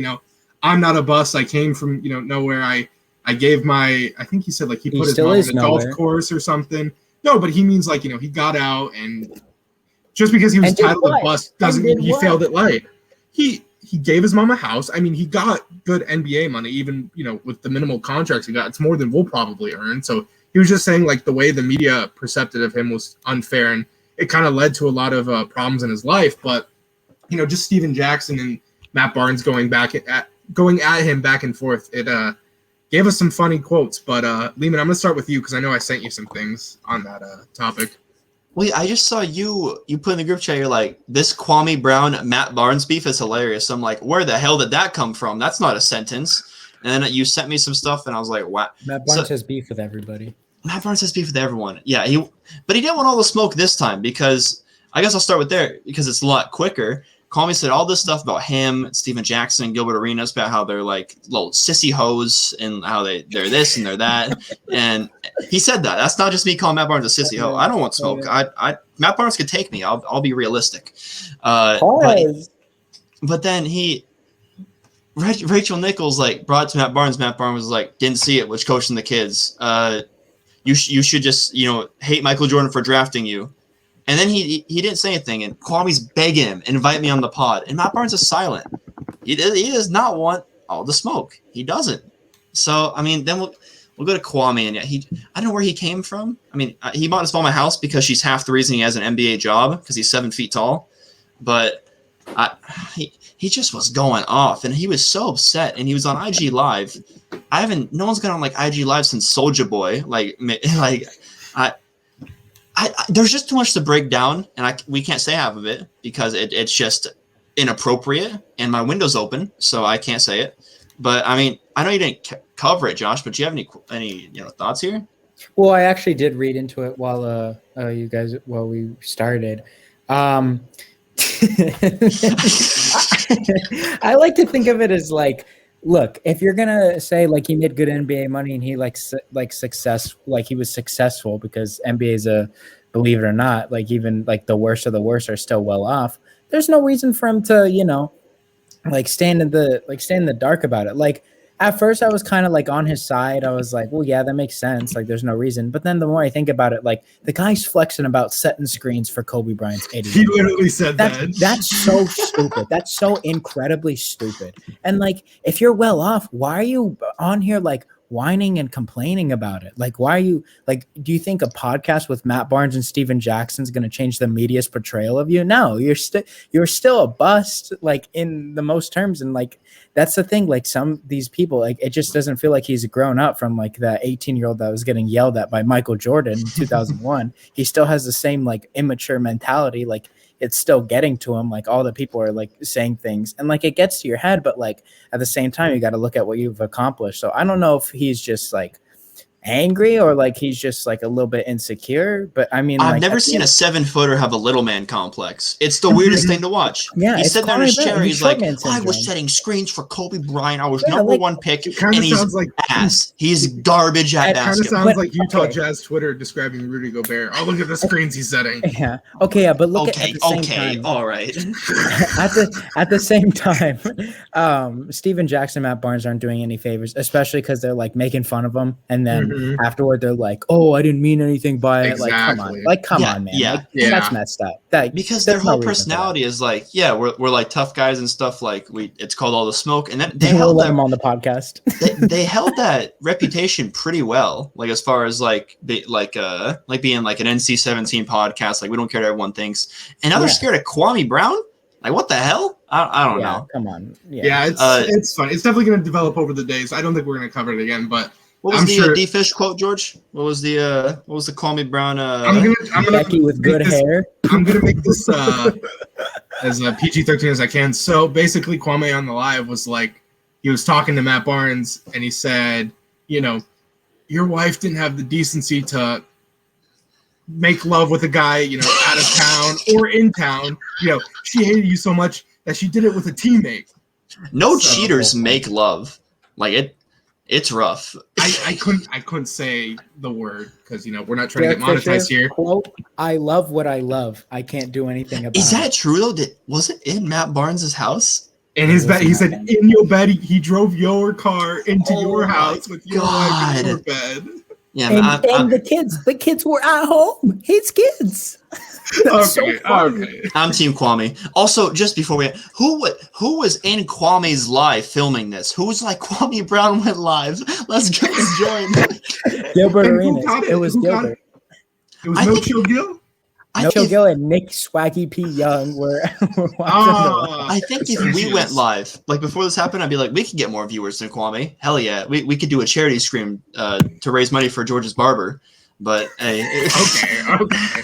I'm not a bust. I came from nowhere. I gave my. I think he said like he put his mom on a golf course or something. No, but he means like he got out and Just because he was And did titled a what? bust And doesn't did mean he what? failed at life. He gave his mom a house. I mean, he got good NBA money, even, you know, with the minimal contracts he got. It's more than we'll probably earn. So he was just saying, like, the way the media perceived of him was unfair, and it kind of led to a lot of problems in his life. But, you know, just Steven Jackson and Matt Barnes going at him back and forth, it gave us some funny quotes. But, Lehman, I'm going to start with you because I know I sent you some things on that topic. Wait, I just saw you put in the group chat, you're like, this Kwame Brown, Matt Barnes beef is hilarious. I'm like, where the hell did that come from? That's not a sentence. And then you sent me some stuff, and I was like, wow. Matt Barnes has beef with everybody. Matt Barnes has beef with everyone. Yeah, but he didn't want all the smoke this time because I guess I'll start with there because it's a lot quicker. Kwame said all this stuff about him, Steven Jackson, Gilbert Arenas, about how they're like little sissy hoes and how they're this and they're that. And he said that. That's not just me calling Matt Barnes a sissy hoe. I don't want smoke. Matt Barnes could take me. I'll be realistic. But then Rachel Nichols like brought it to Matt Barnes. Matt Barnes was like, didn't see it, which coaching the kids. You should just, you know, hate Michael Jordan for drafting you. And then he didn't say anything, and Kwame's begging him, invite me on the pod. And Matt Barnes is silent. He does not want all the smoke. He doesn't. So, I mean, then we'll go to Kwame. And yeah, I don't know where he came from. I mean, he bought his mom a house because she's half the reason he has an NBA job, because he's 7 feet tall. But he just was going off, and he was so upset. And he was on IG Live. No one's gone on like IG Live since Soulja Boy. There's just too much to break down, and we can't say half of it because it's just inappropriate, and my window's open, so I can't say it. But I mean, I know you didn't cover it, Josh, but do you have any thoughts here? Well, I actually did read into it while we started. I like to think of it as like, look, if you're gonna say like he made good NBA money and he he was successful, because NBA is believe it or not, like even like the worst of the worst are still well off. There's no reason for him to, you know, stay in the dark about it. Like at first I was kind of like on his side. I was like, well, yeah, that makes sense. Like there's no reason. But then the more I think about it, like the guy's flexing about setting screens for Kobe Bryant's 80. He literally said that. That's so stupid. That's so incredibly stupid. And like, if you're well off, why are you on here like whining and complaining about it? Like, why are you like, do you think a podcast with Matt Barnes and Steven Jackson is going to change the media's portrayal of you? No, you're still a bust, like in the most terms. And like, that's the thing. Like these people, like, it just doesn't feel like he's grown up from like that 18-year-old that was getting yelled at by Michael Jordan in 2001. He still has the same like immature mentality. Like it's still getting to him. Like all the people are like saying things, and like it gets to your head, but like at the same time, you got to look at what you've accomplished. So I don't know if he's just like angry or like he's just like a little bit insecure. But I mean, I've never seen a 7-footer have a little man complex. It's the weirdest thing to watch. Yeah, he's sitting there in his chair. He's like, I was syndrome. setting screens for Kobe Bryant. I was number one pick, and he's like ass. He's garbage at It kind of basketball. sounds like Utah Jazz Twitter describing Rudy Gobert. Oh, look at the screens he's setting. Yeah. Okay. Yeah. But look at the same time. All right. at the same time, Steven Jackson, Matt Barnes aren't doing any favors, especially because they're like making fun of him, and then afterward they're like, "Oh, I didn't mean anything by it." Exactly. Like, come on, man. Yeah. Like, that's messed up. Because their whole personality is like, yeah, we're like tough guys and stuff. Like it's called all the smoke, and then they we'll held let that them on the podcast. they held that reputation pretty well. Like as far as like being like an NC-17 podcast. Like we don't care what everyone thinks, and now they're scared of Kwame Brown. Like what the hell? I don't know. Come on. Yeah, it's fun. It's definitely going to develop over the days. I don't think we're going to cover it again, but. What was the D-Fish quote, George? What was the Kwame Brown? I'm gonna Becky with good hair. I'm gonna make this as PG-13 as I can. So basically, Kwame on the live was like, he was talking to Matt Barnes, and he said, you know, your wife didn't have the decency to make love with a guy, you know, out of town or in town. You know, she hated you so much that she did it with a teammate. No cheaters make love. Like it. It's rough. I couldn't say the word because, you know, we're not trying to get monetized here. Quote, I love what I love. I can't do anything about it. Is that true though? Was it in Matt Barnes' house? In his bed, he said, in your bed, he drove your car into your house with your wife in your bed. Yeah, and the kids were at home. His kids. That's so Okay, funny. okay. I'm Team Kwame. Also, just before who was in Kwame's live filming this? Who was like Kwame Brown went live? Let's join. Gilbert And who Arenas. got it? It was Who got Gilbert. It was I No think- Chill Gil? I No think if- Gill and Nick Swaggy P. Young were watching I think if we appreciate went it. live, like before this happened, I'd be like, we could get more viewers than Kwame. Hell yeah, we could do a charity stream to raise money for George's barber. But hey, Okay.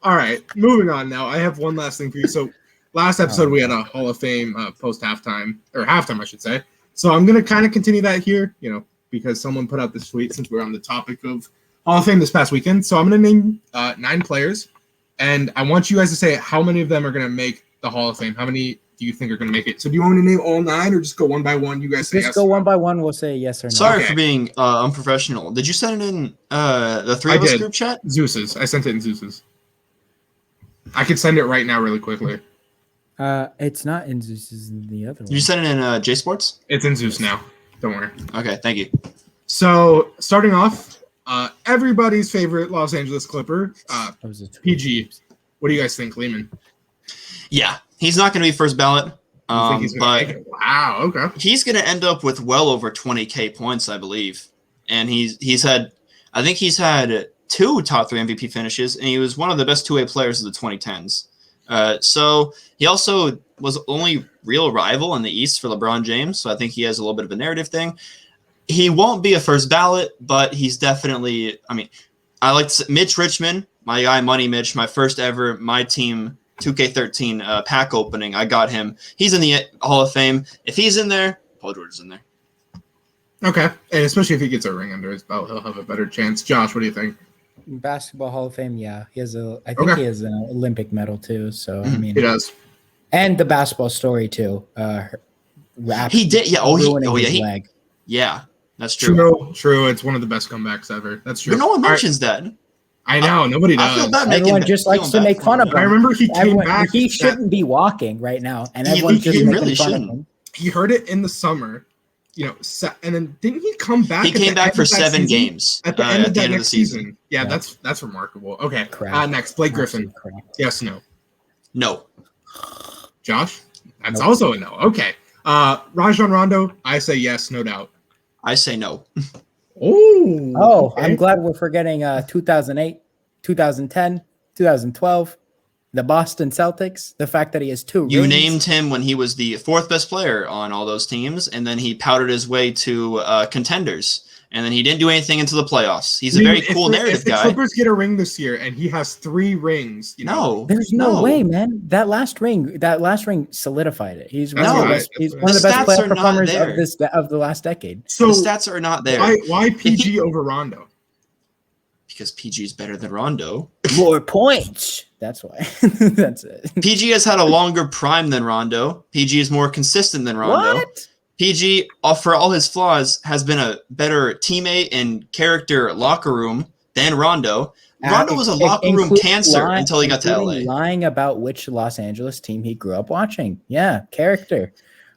All right, moving on now. I have one last thing for you. So last episode we had a Hall of Fame post halftime, or halftime, I should say. So I'm going to kind of continue that here, because someone put out this tweet since we're on the topic of Hall of Fame this past weekend. So I'm going to name 9 players, and I want you guys to say how many of them are going to make the Hall of Fame. How many do you think are going to make it? So do you want me to name all 9 or just go one by one? You guys say Just yes. go one by one. We'll say yes or no. sorry Okay. for being unprofessional. Did you send it in the three I of us did. group chat? Zeus's. I sent it in Zeus's. I could send it right now really quickly. It's not in Zeus's in the other one. Did you send it in J Sports? It's in Zeus now. Don't worry. Okay, thank you. So starting off, everybody's favorite Los Angeles Clipper, That was a tweet. PG. What do you guys think, Lehman? Yeah, he's not going to be first ballot, You think he's gonna but make it? Wow. Okay. he's going to end up with well over 20K points, I believe. And he's had 2 top 3 MVP finishes, and he was one of the best two-way players of the 2010s. So he also was only real rival in the East for LeBron James, so I think he has a little bit of a narrative thing. He won't be a first ballot, but he's definitely – I mean, I like Mitch Richmond, my guy Money Mitch, my first ever My Team 2K13 pack opening. I got him. He's in the Hall of Fame. If he's in there, Paul George is in there. Okay. And especially if he gets a ring under his belt, he'll have a better chance. Josh, what do you think? Basketball Hall of Fame, yeah. I think Okay. he has an Olympic medal too. So I mean, He does. and the basketball story too. He did, yeah. Ruining his leg. Yeah, that's true. True. It's one of the best comebacks ever. That's true. But no one All right. mentions that. I know. Nobody I feel does. bad making Everyone just likes to feeling bad make for fun him. of him. I remember he came back. He shouldn't be walking right now, and He everyone's just making really fun shouldn't. of him. He heard it in the summer, and then didn't he come back? He at the came back end for of that 7 season? games At the end of that the next season. Yeah, Yeah. that's remarkable. Okay. Crap. Next, Blake Griffin. Absolute crap. Yes, no. No. Josh? That's Nope. also a no. Okay. Rajon Rondo, I say yes, no doubt. I say no. Oh, okay. I'm glad we're forgetting 2008, 2010, 2012, the Boston Celtics. The fact that he has 2 You rings. named him when he was the 4th best player on all those teams, and then he powdered his way to contenders, and then he didn't do anything into the playoffs. He's a very cool narrative if the guy. Clippers get a ring this year and he has 3 rings, No. There's no way, man. That last ring solidified it. He's one That's of the right. best. He's The one of the stats best player are not performers there. of the last decade. So The stats are not there why PG over Rondo? because PG is better than Rondo. More points. That's why. That's it. PG has had a longer prime than Rondo. PG is more consistent than Rondo. What? PG, for all his flaws, has been a better teammate and character locker room than Rondo. Rondo was a locker room Including cancer until he got to including LA. Lying about which Los Angeles team he grew up watching. Yeah, character.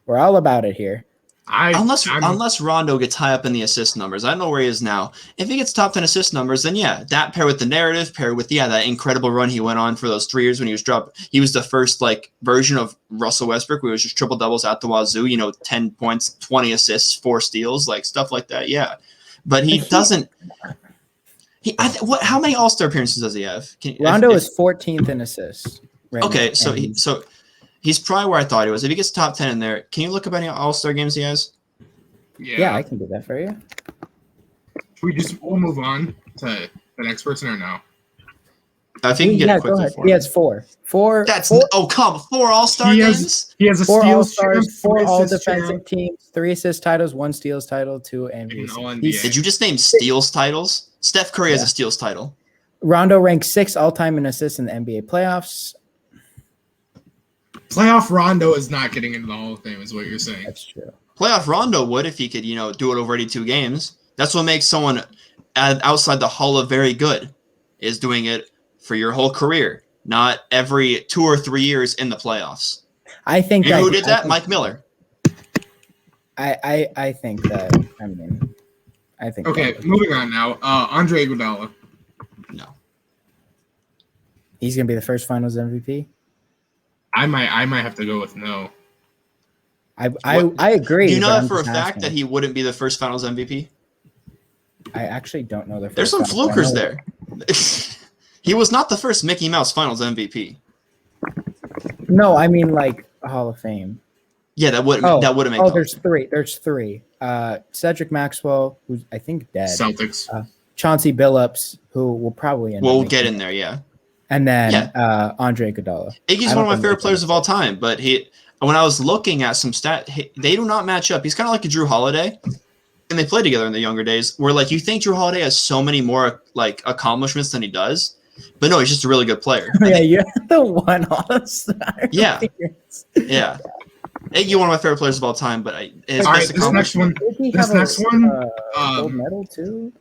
We're all about it here. Unless Rondo gets high up in the assist numbers. I don't know where he is now. If he gets top 10 assist numbers, then yeah, that paired with the narrative, paired with that incredible run he went on for those 3 years when he was dropped. He was the first version of Russell Westbrook, where it was just triple doubles at the wazoo. 10 points, 20 assists, 4 steals, stuff like that. Yeah, but he doesn't. How many All-Star appearances does he have? Rondo is 14th in assists. Right okay. now, So and he's probably where I thought he was. If he gets top 10 in there, can you look up any All-Star games he has? yeah, I can do that for you. We'll move on to the next person or no? I think you can get it go quickly ahead. for He me. has 4. Four. That's four, 4 All-Star He games. He has a 4 steals All-Stars, champ, 4 3 All assists Defensive champ. teams, 3 assist titles, 1 steals title, 2 And MVPs. all NBA. He's- Did you just name steals titles? Steph Curry has Yeah. a steals title. Rondo ranks 6th all-time in assists in the NBA playoffs. Playoff Rondo is not getting into the Hall of Fame, is what you're saying. That's true. Playoff Rondo would if he could, do it over 82 games. That's what makes someone outside the Hall of very good, is doing it for your whole career, not every 2 or 3 years in the playoffs. I think And that, who did I that? think- Mike Miller. I think that. I think. Okay, that- moving on now. Andre Iguodala. No. He's gonna be the first Finals MVP. I might have to go with no. I agree. Do you know but that for a just fact asking. that he wouldn't be the first Finals MVP? I actually don't know the. There's some flukers there. He was not the first Mickey Mouse Finals MVP. No, I mean like Hall of Fame. Yeah, that wouldn't make. Oh, there's three. Cedric Maxwell, who's I think dead. Celtics. Chauncey Billups, who will probably end up We'll making get it. in there, yeah. And then Andre Iguodala. Iggy's one of my favorite players of all time, but when I was looking at some they do not match up. He's kind of like a Drew Holiday, and they played together in the younger days. Where like you think Drew Holiday has so many more like accomplishments than he does, but no, he's just a really good player. Yeah, you're the one All-Star. Yeah. Yeah. Iggy, one of my favorite players of all time, but his All best right, this next one. Gold medal too.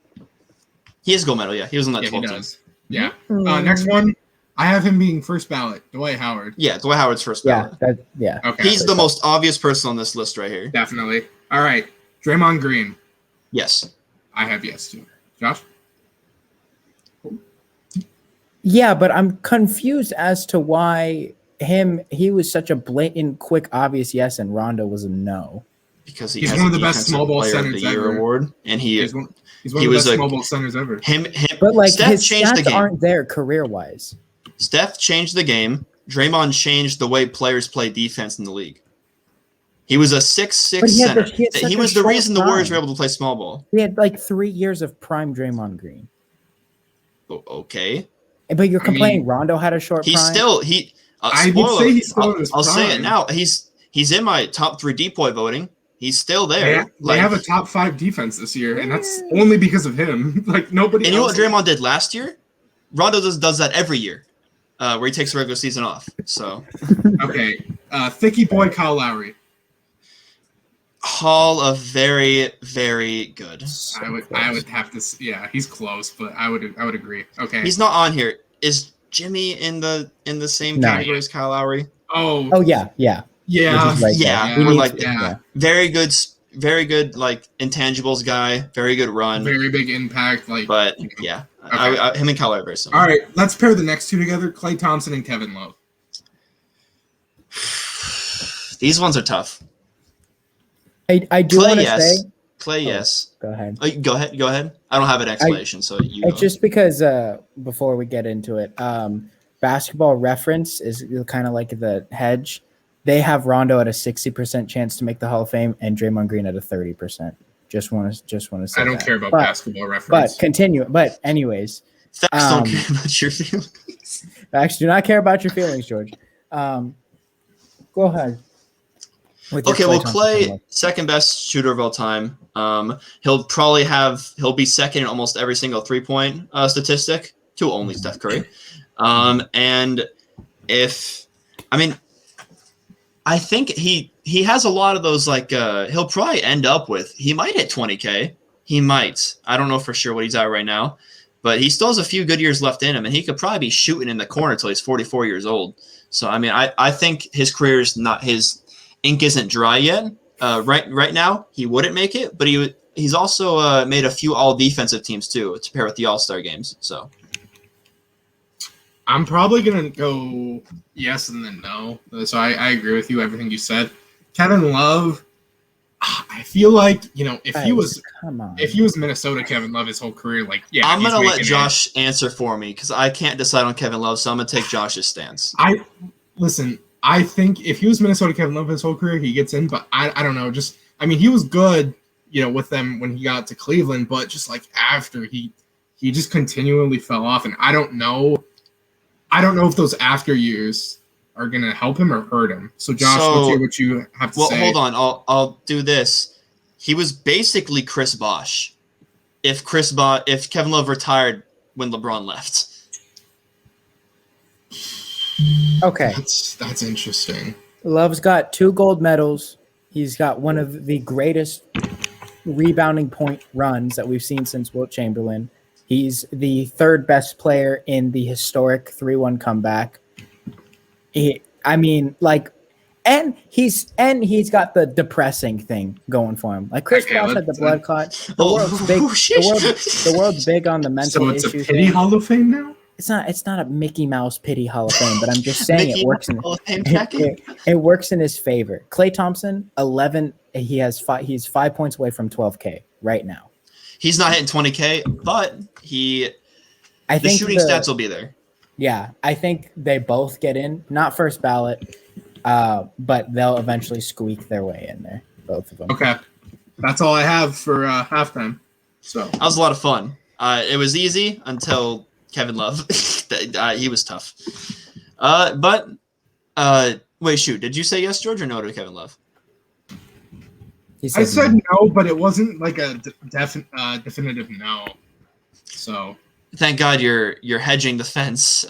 He has gold medal. Yeah, he was on that 12 he team. does. Yeah. Next one. I have him being first ballot. Dwight Howard. Yeah, Dwight Howard's first ballot. Okay. He's the most obvious person on this list right here. Definitely. All right. Draymond Green. Yes. I have yes too. Josh? Yeah, but I'm confused as to why he was such a blatant, quick, obvious yes, and Rondo was a no. Because he's one of the best small ball centers ever. Award, and he's one of the best small ball centers ever. But like Steph his changed the stats game. aren't there career-wise. Steph changed the game. Draymond changed the way players play defense in the league. He was a 6'6" center. He was the reason the Warriors were able to play small ball. He had like 3 years of prime Draymond Green. Okay. But you're complaining Rondo had a short prime? I would say he's still in his prime. I'll say it now. He's in my top 3 depoy voting. He's still there. They have a top 5 defense this year, and that's only because of him. Like nobody. And you know what Draymond did last year? Rondo does that every year, where he takes the regular season off. So. Okay. Thicky boy Kyle Lowry. Hall of very, very good. I would have to. Yeah, he's close, but I would agree. Okay. He's not on here. Is Jimmy in the same category as Kyle Lowry? Oh yeah. We're like very good like intangibles guy, very good run, very big impact. Like, but yeah, okay. Him and Kyle Lowry are very similar. All right, let's pair the next two together: Klay Thompson and Kevin Love. These ones are tough. I do want to say Klay, yes. Go ahead. Go ahead. I don't have an explanation, so you. It's just because before we get into it, Basketball Reference is kind of like the hedge. They have Rondo at a 60% chance to make the Hall of Fame and Draymond Green at a 30%. Just want to say. I don't care about Basketball Reference. But continue. But anyways, facts don't care about your feelings. Facts do not care about your feelings, George. Go ahead. Okay, well, Klay, second best shooter of all time. He'll be second in almost every single 3-point statistic to only Steph Curry. And I think he has a lot of those, like, he'll probably end up with, he might hit 20K. He might. I don't know for sure what he's at right now, but he still has a few good years left in him, and he could probably be shooting in the corner until he's 44 years old. So, I think his career is not, his ink isn't dry yet. Right now, he wouldn't make it, but he's also made a few all-defensive teams, too, to pair with the All-Star games. So I'm probably going to go yes and then no. So I agree with you, everything you said. Kevin Love, I feel like, if he was Minnesota Kevin Love his whole career, like, yeah. I'm going to let Josh answer for me because I can't decide on Kevin Love, so I'm going to take Josh's stance. I think if he was Minnesota Kevin Love his whole career, he gets in, but I don't know. He was good, with them when he got to Cleveland, but just like after he just continually fell off, and I don't know if those after years are gonna help him or hurt him. So Josh, what you have to say? Well, hold on. I'll do this. He was basically Chris Bosh. If Kevin Love retired when LeBron left. Okay. That's interesting. Love's got 2 gold medals. He's got one of the greatest rebounding point runs that we've seen since Wilt Chamberlain. He's the 3rd best player in the historic 3-1 comeback. He's got the depressing thing going for him. Like Chris Bosh had the blood clot. The world's big on the mental issues. So it's a pity Hall of Fame now? it's not a Mickey Mouse pity Hall of Fame, but I'm just saying Mickey it works in Hall of Fame bracket? it works in his favor. Klay Thompson, 11. He's 5 points away from 12K right now. He's not hitting 20K, but the shooting stats will be there. Yeah, I think they both get in. Not first ballot, but they'll eventually squeak their way in there. Both of them. Okay, that's all I have for halftime. So that was a lot of fun. It was easy until Kevin Love. He was tough. But wait, shoot. Did you say yes, George, or no to Kevin Love? I said no, but it wasn't like a definitive no. So thank God you're hedging the fence.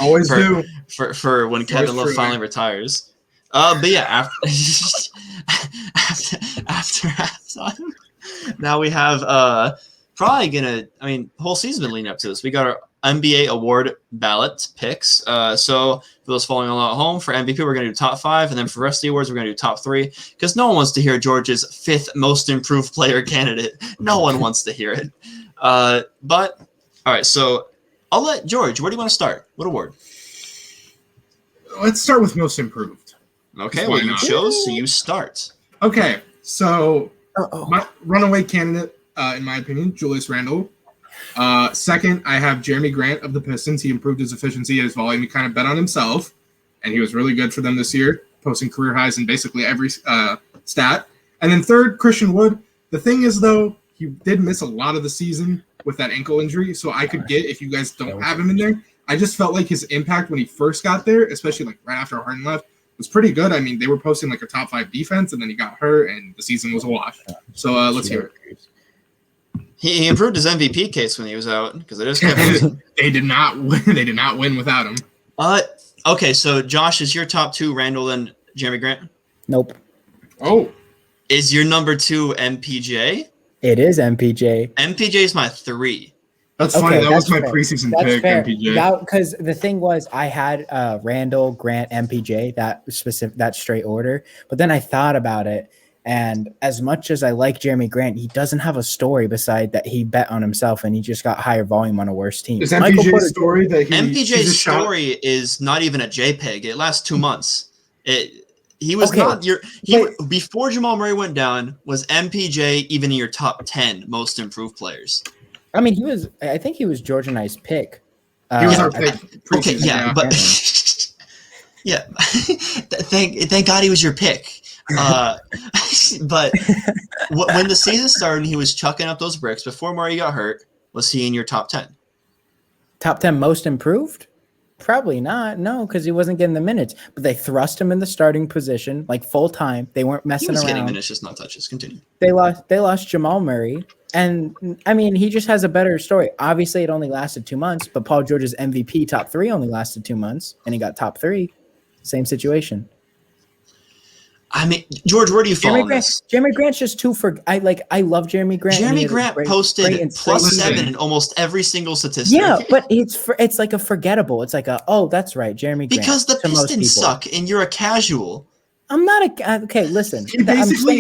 Always do for when Kevin Love finally retires. But yeah, after halftime, now we have the whole season's been leading up to this. We got our NBA award ballot picks. So for those following along at home, for MVP, we're going to do top 5. And then for the rest of the awards, we're going to do top 3. Because no one wants to hear George's 5th most improved player candidate. No one wants to hear it. But, all right, so I'll let George, where do you want to start? What award? Let's start with most improved. Okay, well, you chose, so you start. Okay, so my runaway candidate, in my opinion, Julius Randle. Second, I have Jeremy Grant of the Pistons. He improved his efficiency and his volume. He kind of bet on himself, and he was really good for them this year, posting career highs in basically every stat. And then third, Christian Wood. The thing is, though, he did miss a lot of the season with that ankle injury, so I could get if you guys don't have him in there. I just felt like his impact when he first got there, especially like right after Harden left, was pretty good. I mean, they were posting like a top 5 defense, and then he got hurt, and the season was a wash. So let's hear it. He improved his MVP case when he was out because it is Kevin. They did not win. They did not win without him. Okay, so Josh, is your top 2 Randle and Jeremy Grant? Nope. Oh. Is your number 2 MPJ? It is MPJ. MPJ is my 3. That's funny. That was my preseason pick, fair. MPJ. Because the thing was, I had Randle, Grant, MPJ, that straight order. But then I thought about it, and as much as I like Jeremy Grant, he doesn't have a story beside that he bet on himself, and he just got higher volume on a worse team. Is MPJ's story that MPJ's story is not even a JPEG. It lasts 2 months. He was not your before Jamal Murray went down. Was MPJ even in your top 10 most improved players? I mean, I think he was George and I's pick. He was our pick. Okay, yeah, but yeah, thank God he was your pick. But when the season started and he was chucking up those bricks before Murray got hurt, was he in your top 10? Top 10 most improved? Probably not. No, because he wasn't getting the minutes. But they thrust him in the starting position, like full time. They weren't messing around. He was getting minutes, just not touches. Continue. They lost Jamal Murray. And, I mean, he just has a better story. Obviously, it only lasted 2 months, but Paul George's MVP top 3 only lasted 2 months, and he got top 3. Same situation. I mean, George, where do you fall on this? Jeremy Grant's just too I love Jeremy Grant. Jeremy Grant posted +7 in almost every single statistic. Yeah, but it's like a forgettable. It's like that's right, Jeremy Grant. Because the Pistons suck and you're a casual. I'm not okay. Listen, he basically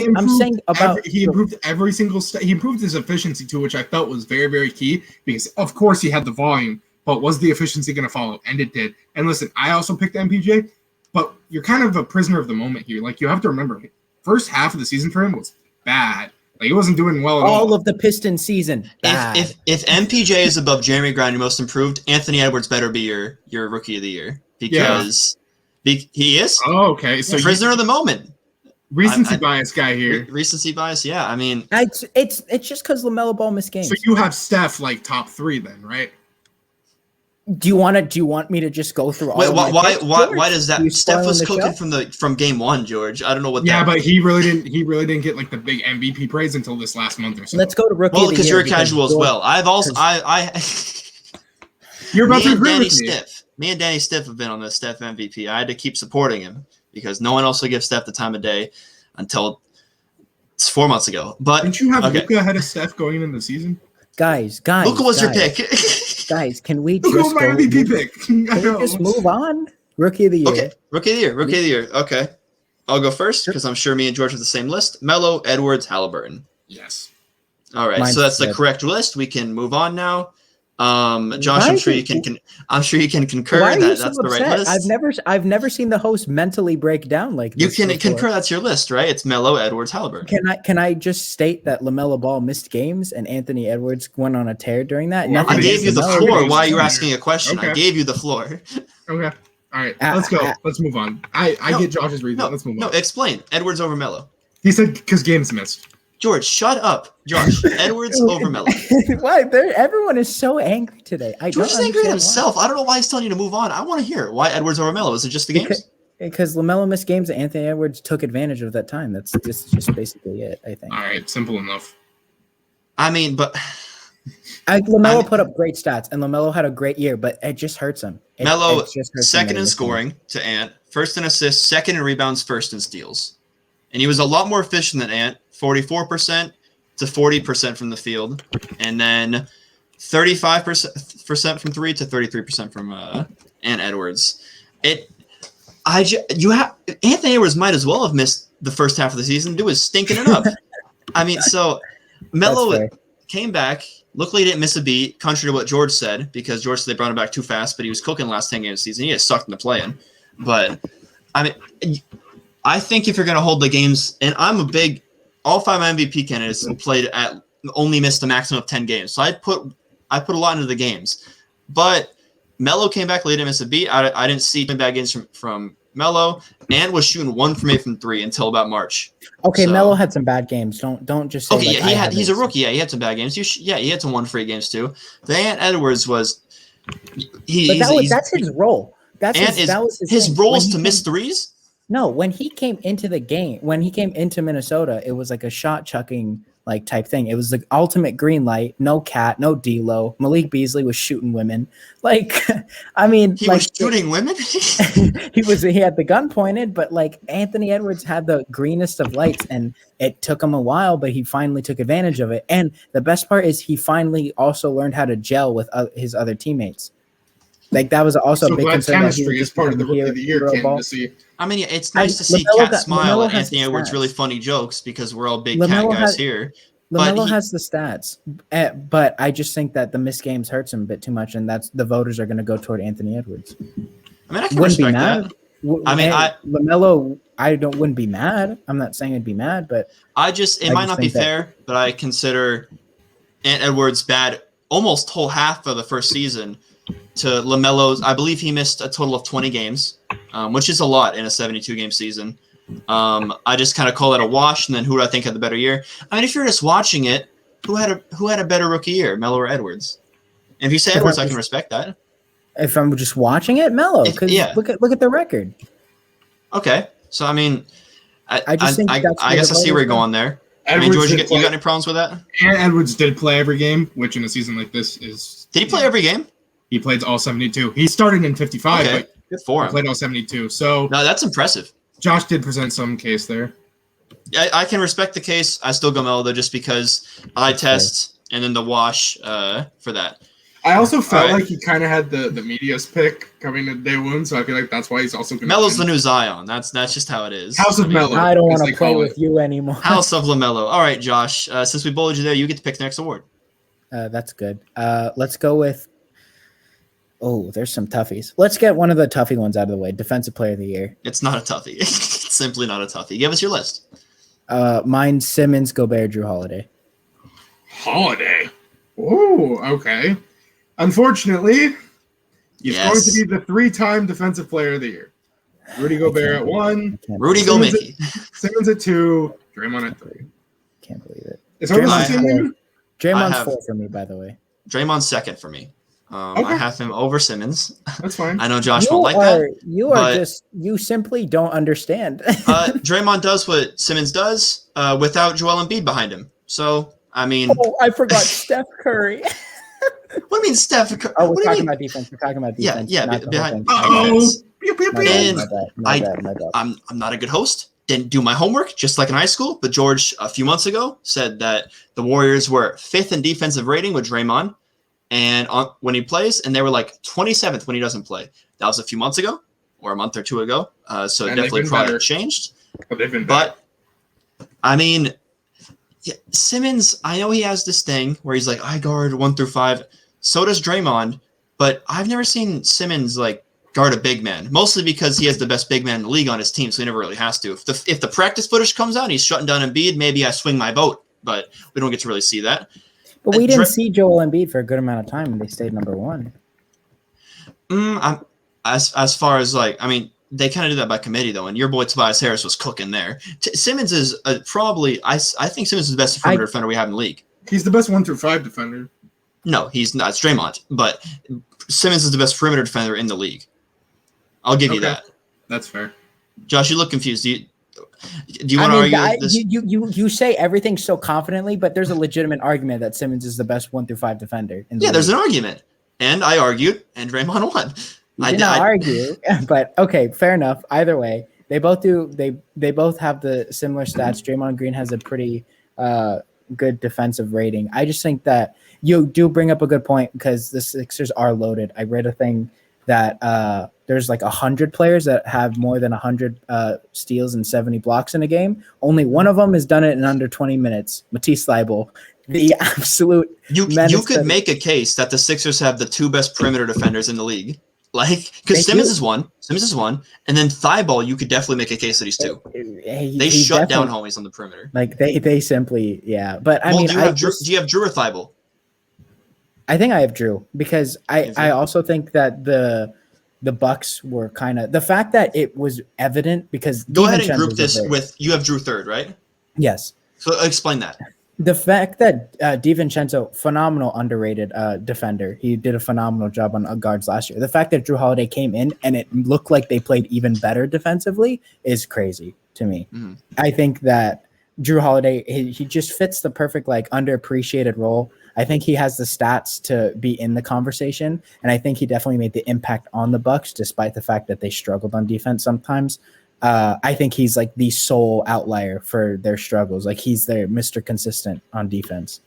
he improved every single he improved his efficiency too, which I felt was very, very key because of course he had the volume, but was the efficiency going to follow? And it did. And listen, I also picked MPJ. But you're kind of a prisoner of the moment here. Like, you have to remember, first half of the season for him was bad. Like, he wasn't doing well at all. All of the Pistons season, bad. If MPJ is above Jeremy Grant, your most improved, Anthony Edwards better be your rookie of the year. Because he is. Oh, okay. So prisoner of the moment. Recency bias guy here. Recency bias, yeah. I mean. It's just because LaMelo Ball missed games. So you have Steph, like, top 3 then, right? Do you want me to just go through all? Wait, why does that? Steph was cooking from game 1, George. I don't know what. Yeah, but he really didn't get like the big MVP praise until this last month or so. Let's go to rookie. Well, because you're a casual as well. I've also You're about to agree with me. Me and Danny Stiff have been on the Steph MVP. I had to keep supporting him because no one else will give Steph the time of day until it's 4 months ago. But didn't you have Luka ahead of Steph going into the season? Guys. Luka was your pick. Guys, can we just my MVP pick? Can we just move on? Rookie of the year. Okay, rookie of the year. Okay. I'll go first because I'm sure me and George have the same list. Melo, Edwards, Halliburton. Yes. All right, so that's the correct list. We can move on now. Josh, I'm sure you can concur Why are you that so that's the right upset? list. I've never seen the host mentally break down like You this. can before. concur that's your list, right? It's Melo, Edwards, Halliburton. Can I just state that LaMelo Ball missed games and Anthony Edwards went on a tear during that? Well, I gave you the LaMelo. floor. Okay. Why are you asking a question? Okay. I gave you the floor. Okay. All right. Let's go. Let's move on. I get Josh's reason. Let's move on. No, explain. Edwards over Melo. He said because games missed. George, shut up. Josh, Edwards over Melo. Why? Everyone is so angry today. George is angry at himself. I don't know why he's telling you to move on. I want to hear why Edwards over Melo. Is it just the games? Because LaMelo missed games and Anthony Edwards took advantage of that time. That's just basically it, I think. All right. Simple enough. I mean, but LaMelo put up great stats and LaMelo had a great year, but it just hurts him. Melo, second in scoring to Ant, first in assists, second in rebounds, first in steals. And he was a lot more efficient than Ant, 44% to 40% from the field, and then 35% from three to 33% from Ant Edwards. Anthony Edwards might as well have missed the first half of the season. Dude was stinking it up. I mean, so Melo came back. Luckily, he didn't miss a beat, contrary to what George said, because George said they brought him back too fast, but he was cooking the last 10 games of the season. He had sucked in the play-in. But, I mean, I think if you're going to hold the games, and I'm a big – all five MVP candidates only missed a maximum of 10 games. So I put a lot into the games. But Melo came back late and missed a beat. I didn't see bad games from Melo, and was shooting 1 from 8 from 3 until about March. Okay, so, Melo had some bad games. Don't just say. Okay, yeah, he's a rookie. Yeah, he had some bad games. He had some 1 for 8 games too. The Ant Edwards was. That's his role. That was his role is to miss threes. No, when he came into the game, when he came into Minnesota, it was like a shot chucking like type thing. It was the ultimate green light. No Cat, no D-Lo. Malik Beasley was shooting women. Like, I mean, he was shooting women. he had the gun pointed, but like Anthony Edwards had the greenest of lights, and it took him a while, but he finally took advantage of it. And the best part is he finally also learned how to gel with his other teammates. Like that was also a big concern. Chemistry is part of the rookie of the year candidacy. I mean, it's nice to see Cat smile at Anthony Edwards' really funny jokes because we're all big Cat guys here. LaMelo has the stats, but I just think that the missed games hurts him a bit too much, and that's the voters are going to go toward Anthony Edwards. I mean, I can respect that. LaMelo, wouldn't be mad. I'm not saying I'd be mad, but it might not be fair, but I consider Ant Edwards bad almost whole half of the first season. To LaMelo's, I believe he missed a total of 20 games, which is a lot in a 72-game season. I just kind of call it a wash, and then who do I think had the better year? I mean, if you're just watching it, who had a better rookie year, Melo or Edwards? And if you say Edwards, I can respect that. If I'm just watching it, Melo, because look at the record. Okay, so I mean, I guess I see where you're going there. Edwards, I mean, George, you got any problems with that? And Edwards did play every game, which in a season like this is. Did he play every game? He played all 72. He started in 55, but good for him. He played all 72. So no, that's impressive. Josh did present some case there. I can respect the case. I still go Melo though, just because eye test and then the wash for that. I also felt like he kind of had the media's pick coming to day one, so I feel like that's why he's also going to Melo's the new Zion. That's just how it is. House of Melo. I don't want to play with you anymore. House of LaMelo. All right, Josh. Since we bullied you there, you get to pick the next award. That's good. Let's go with. Oh, there's some toughies. Let's get one of the toughy ones out of the way. Defensive Player of the Year. It's not a toughie. It's simply not a toughie. Give us your list. Mine, Simmons, Gobert, Drew Holiday. Holiday. Oh, okay. Unfortunately, he's going to be the 3-time Defensive Player of the Year. Rudy Gobert at 1. Rudy Gobert. Simmons at 2. Draymond at 3. Can't believe it. Draymond's 4 for me, by the way. Draymond's second for me. I have him over Simmons. That's fine. I know Josh won't like that. You simply don't understand. Draymond does what Simmons does without Joel Embiid behind him. So, I mean. Oh, I forgot Steph Curry. What do you mean Steph Curry? Oh, we're talking about defense. We're talking about defense. Yeah, behind. I'm not a good host. Didn't do my homework, just like in high school. But George, a few months ago, said that the Warriors were 5th in defensive rating with Draymond. And when he plays, and they were like 27th when he doesn't play. That was a few months ago, or a month or two ago. So definitely probably changed. But they've been better. But I mean, Simmons, I know he has this thing where he's like, I guard 1 through 5. So does Draymond, but I've never seen Simmons like guard a big man, mostly because he has the best big man in the league on his team, so he never really has to. If the practice footage comes out and he's shutting down Embiid, maybe I swing my vote, but we don't get to really see that. But we didn't see Joel Embiid for a good amount of time, and they stayed number one. As far as like, I mean, they kind of did that by committee though, and your boy Tobias Harris was cooking there. Simmons is probably I think Simmons is the best perimeter defender we have in the league. He's the best 1 through 5 defender. No, he's not. It's Draymond, but Simmons is the best perimeter defender in the league. I'll give you that. That's fair. Josh, you look confused. Do you want to argue this? You say everything so confidently, but there's a legitimate argument that Simmons is the best 1 through 5 defender. There's an argument, and I argued, and Draymond won. I did not argue, but okay, fair enough. Either way, they both do. They both have the similar stats. Draymond Green has a pretty good defensive rating. I just think that you do bring up a good point because the Sixers are loaded. I read a thing that there's like 100 players that have more than 100 steals and 70 blocks in a game. Only one of them has done it in under 20 minutes. Matisse Thybulle, the absolute. You could make a case that the Sixers have the 2 best perimeter defenders in the league. Like, because Simmons is one, and then Thybulle, you could definitely make a case that he's 2. They shut down homies on the perimeter. Like they simply, yeah. But I mean, do you have Drew or Thybulle? I think I have Drew because I also think that the Bucks were kind of the fact that it was evident because go ahead and group this with you have Drew 3rd, right? Yes. So explain that. The fact that DiVincenzo, phenomenal underrated defender, he did a phenomenal job on guards last year. The fact that Drew Holiday came in and it looked like they played even better defensively is crazy to me. Mm-hmm. I think that Drew Holiday, he just fits the perfect like underappreciated role. I think he has the stats to be in the conversation, and I think he definitely made the impact on the Bucks, despite the fact that they struggled on defense sometimes. I think he's like the sole outlier for their struggles. Like he's their Mr. Consistent on defense.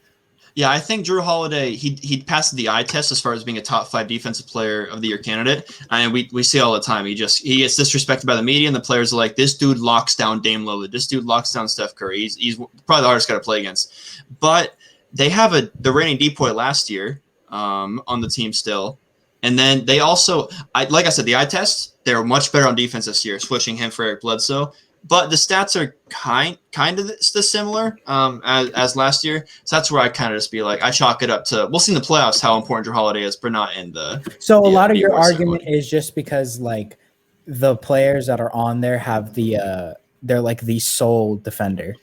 Yeah, I think Drew Holiday, he passed the eye test as far as being a top 5 defensive player of the year candidate. And we see all the time. He gets disrespected by the media, and the players are like, this dude locks down Dame Lillard. This dude locks down Steph Curry. He's probably the hardest guy to play against. But they have the reigning depoy last year on the team still. And then they also, like I said, the eye test, they're much better on defense this year, switching him for Eric Bledsoe. But the stats are kind of similar as last year. So that's where I kind of just be like, I chalk it up to, we'll see in the playoffs how important Drew Holiday is, but not in the. So a lot of your argument is just because like the players that are on there have they're like the sole defender.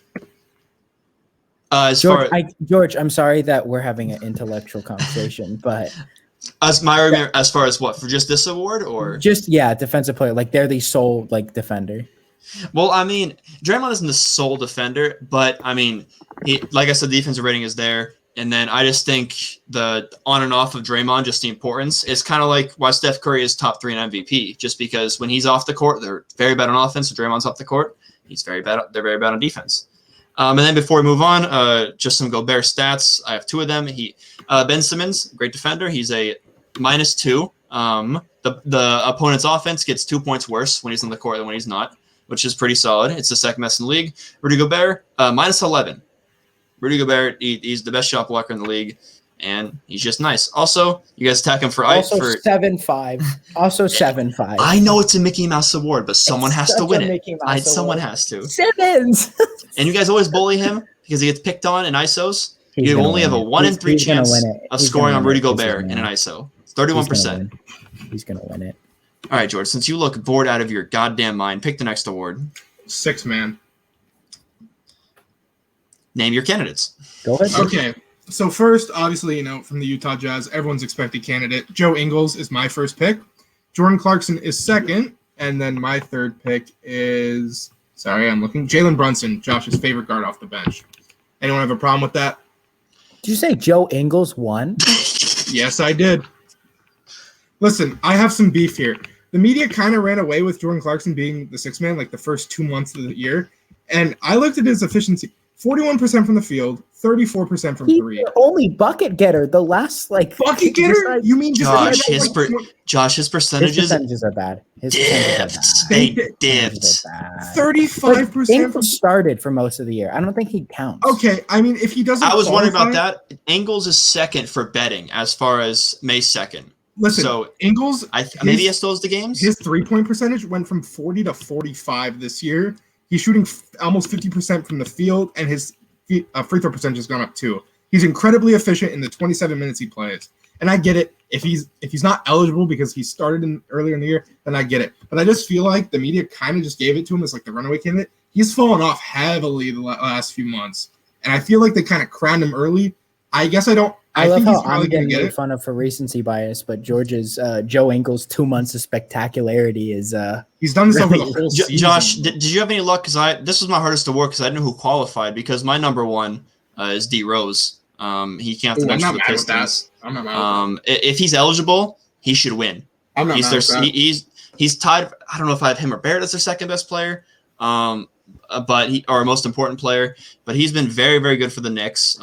George, I'm sorry that we're having an intellectual conversation, but. As my argument, as far as what, for just this award or just defensive player, like they're the sole like defender. Well, I mean, Draymond isn't the sole defender, but I mean, like I said, the defensive rating is there, and then I just think the on and off of Draymond, just the importance is kind of like why Steph Curry is top 3 in MVP, just because when he's off the court, they're very bad on offense. When Draymond's off the court, he's very bad. They're very bad on defense. And then before we move on, just some Gobert stats. I have 2 of them. Ben Simmons, great defender. He's a -2. The opponent's offense gets 2 points worse when he's on the court than when he's not, which is pretty solid. It's the second best in the league. Rudy Gobert, -11. Rudy Gobert, he's the best shot blocker in the league, and he's just nice. Also, you guys attack him for also 7'5". Also 7'5". I know it's a Mickey Mouse award, but someone has to win it. Someone has to. Simmons. And you guys always bully him because he gets picked on in ISOs. You only have a 1 in 3 chance of scoring on Rudy Gobert in an ISO. 31%. He's going to win it. All right, George, since you look bored out of your goddamn mind, pick the next award. 6 man. Name your candidates. Go ahead. Okay. So first, obviously, from the Utah Jazz, everyone's expected candidate. Joe Ingles is my first pick. Jordan Clarkson is second. And then my third pick is, Jalen Brunson, Josh's favorite guard off the bench. Anyone have a problem with that? Did you say Joe Ingles won? Yes, I did. Listen, I have some beef here. The media kind of ran away with Jordan Clarkson being the 6th man like the first 2 months of the year. And I looked at his efficiency. 41% from the field, 34% from He's three. the only bucket getter. The last Bucket getter? You mean just Josh, his percentages? His percentages are bad. They dipped. 35%. Ingles started for most of the year. I don't think he counts. Okay, I mean, if he doesn't, I was wondering about that. Ingles is second for betting as far as May's second. Listen, so Ingles, maybe he still has the games. His 3-point percentage went from 40 to 45 this year. He's shooting almost 50% from the field, and his free throw percentage has gone up too. He's incredibly efficient in the 27 minutes he plays. And I get it. If he's not eligible because he started earlier in the year, then I get it. But I just feel like the media kind of just gave it to him as like the runaway candidate. He's fallen off heavily the last few months. And I feel like they kind of crowned him early. I guess I don't. I love think how he's probably I'm getting gonna get made it. fun of for recency bias, but George's Joe Ingles 2 months of spectacularity is He's done this over the really- whole season. Josh, did you have any luck? Because this was my hardest to work because I didn't know who qualified. Because my number one is D Rose. He can't have the bench for the Pistons. I'm not mad with that. If he's eligible, he should win. I'm not He's mad with that. he's tied. I don't know if I have him or Barrett as their second best player, but or most important player. But he's been very, very good for the Knicks.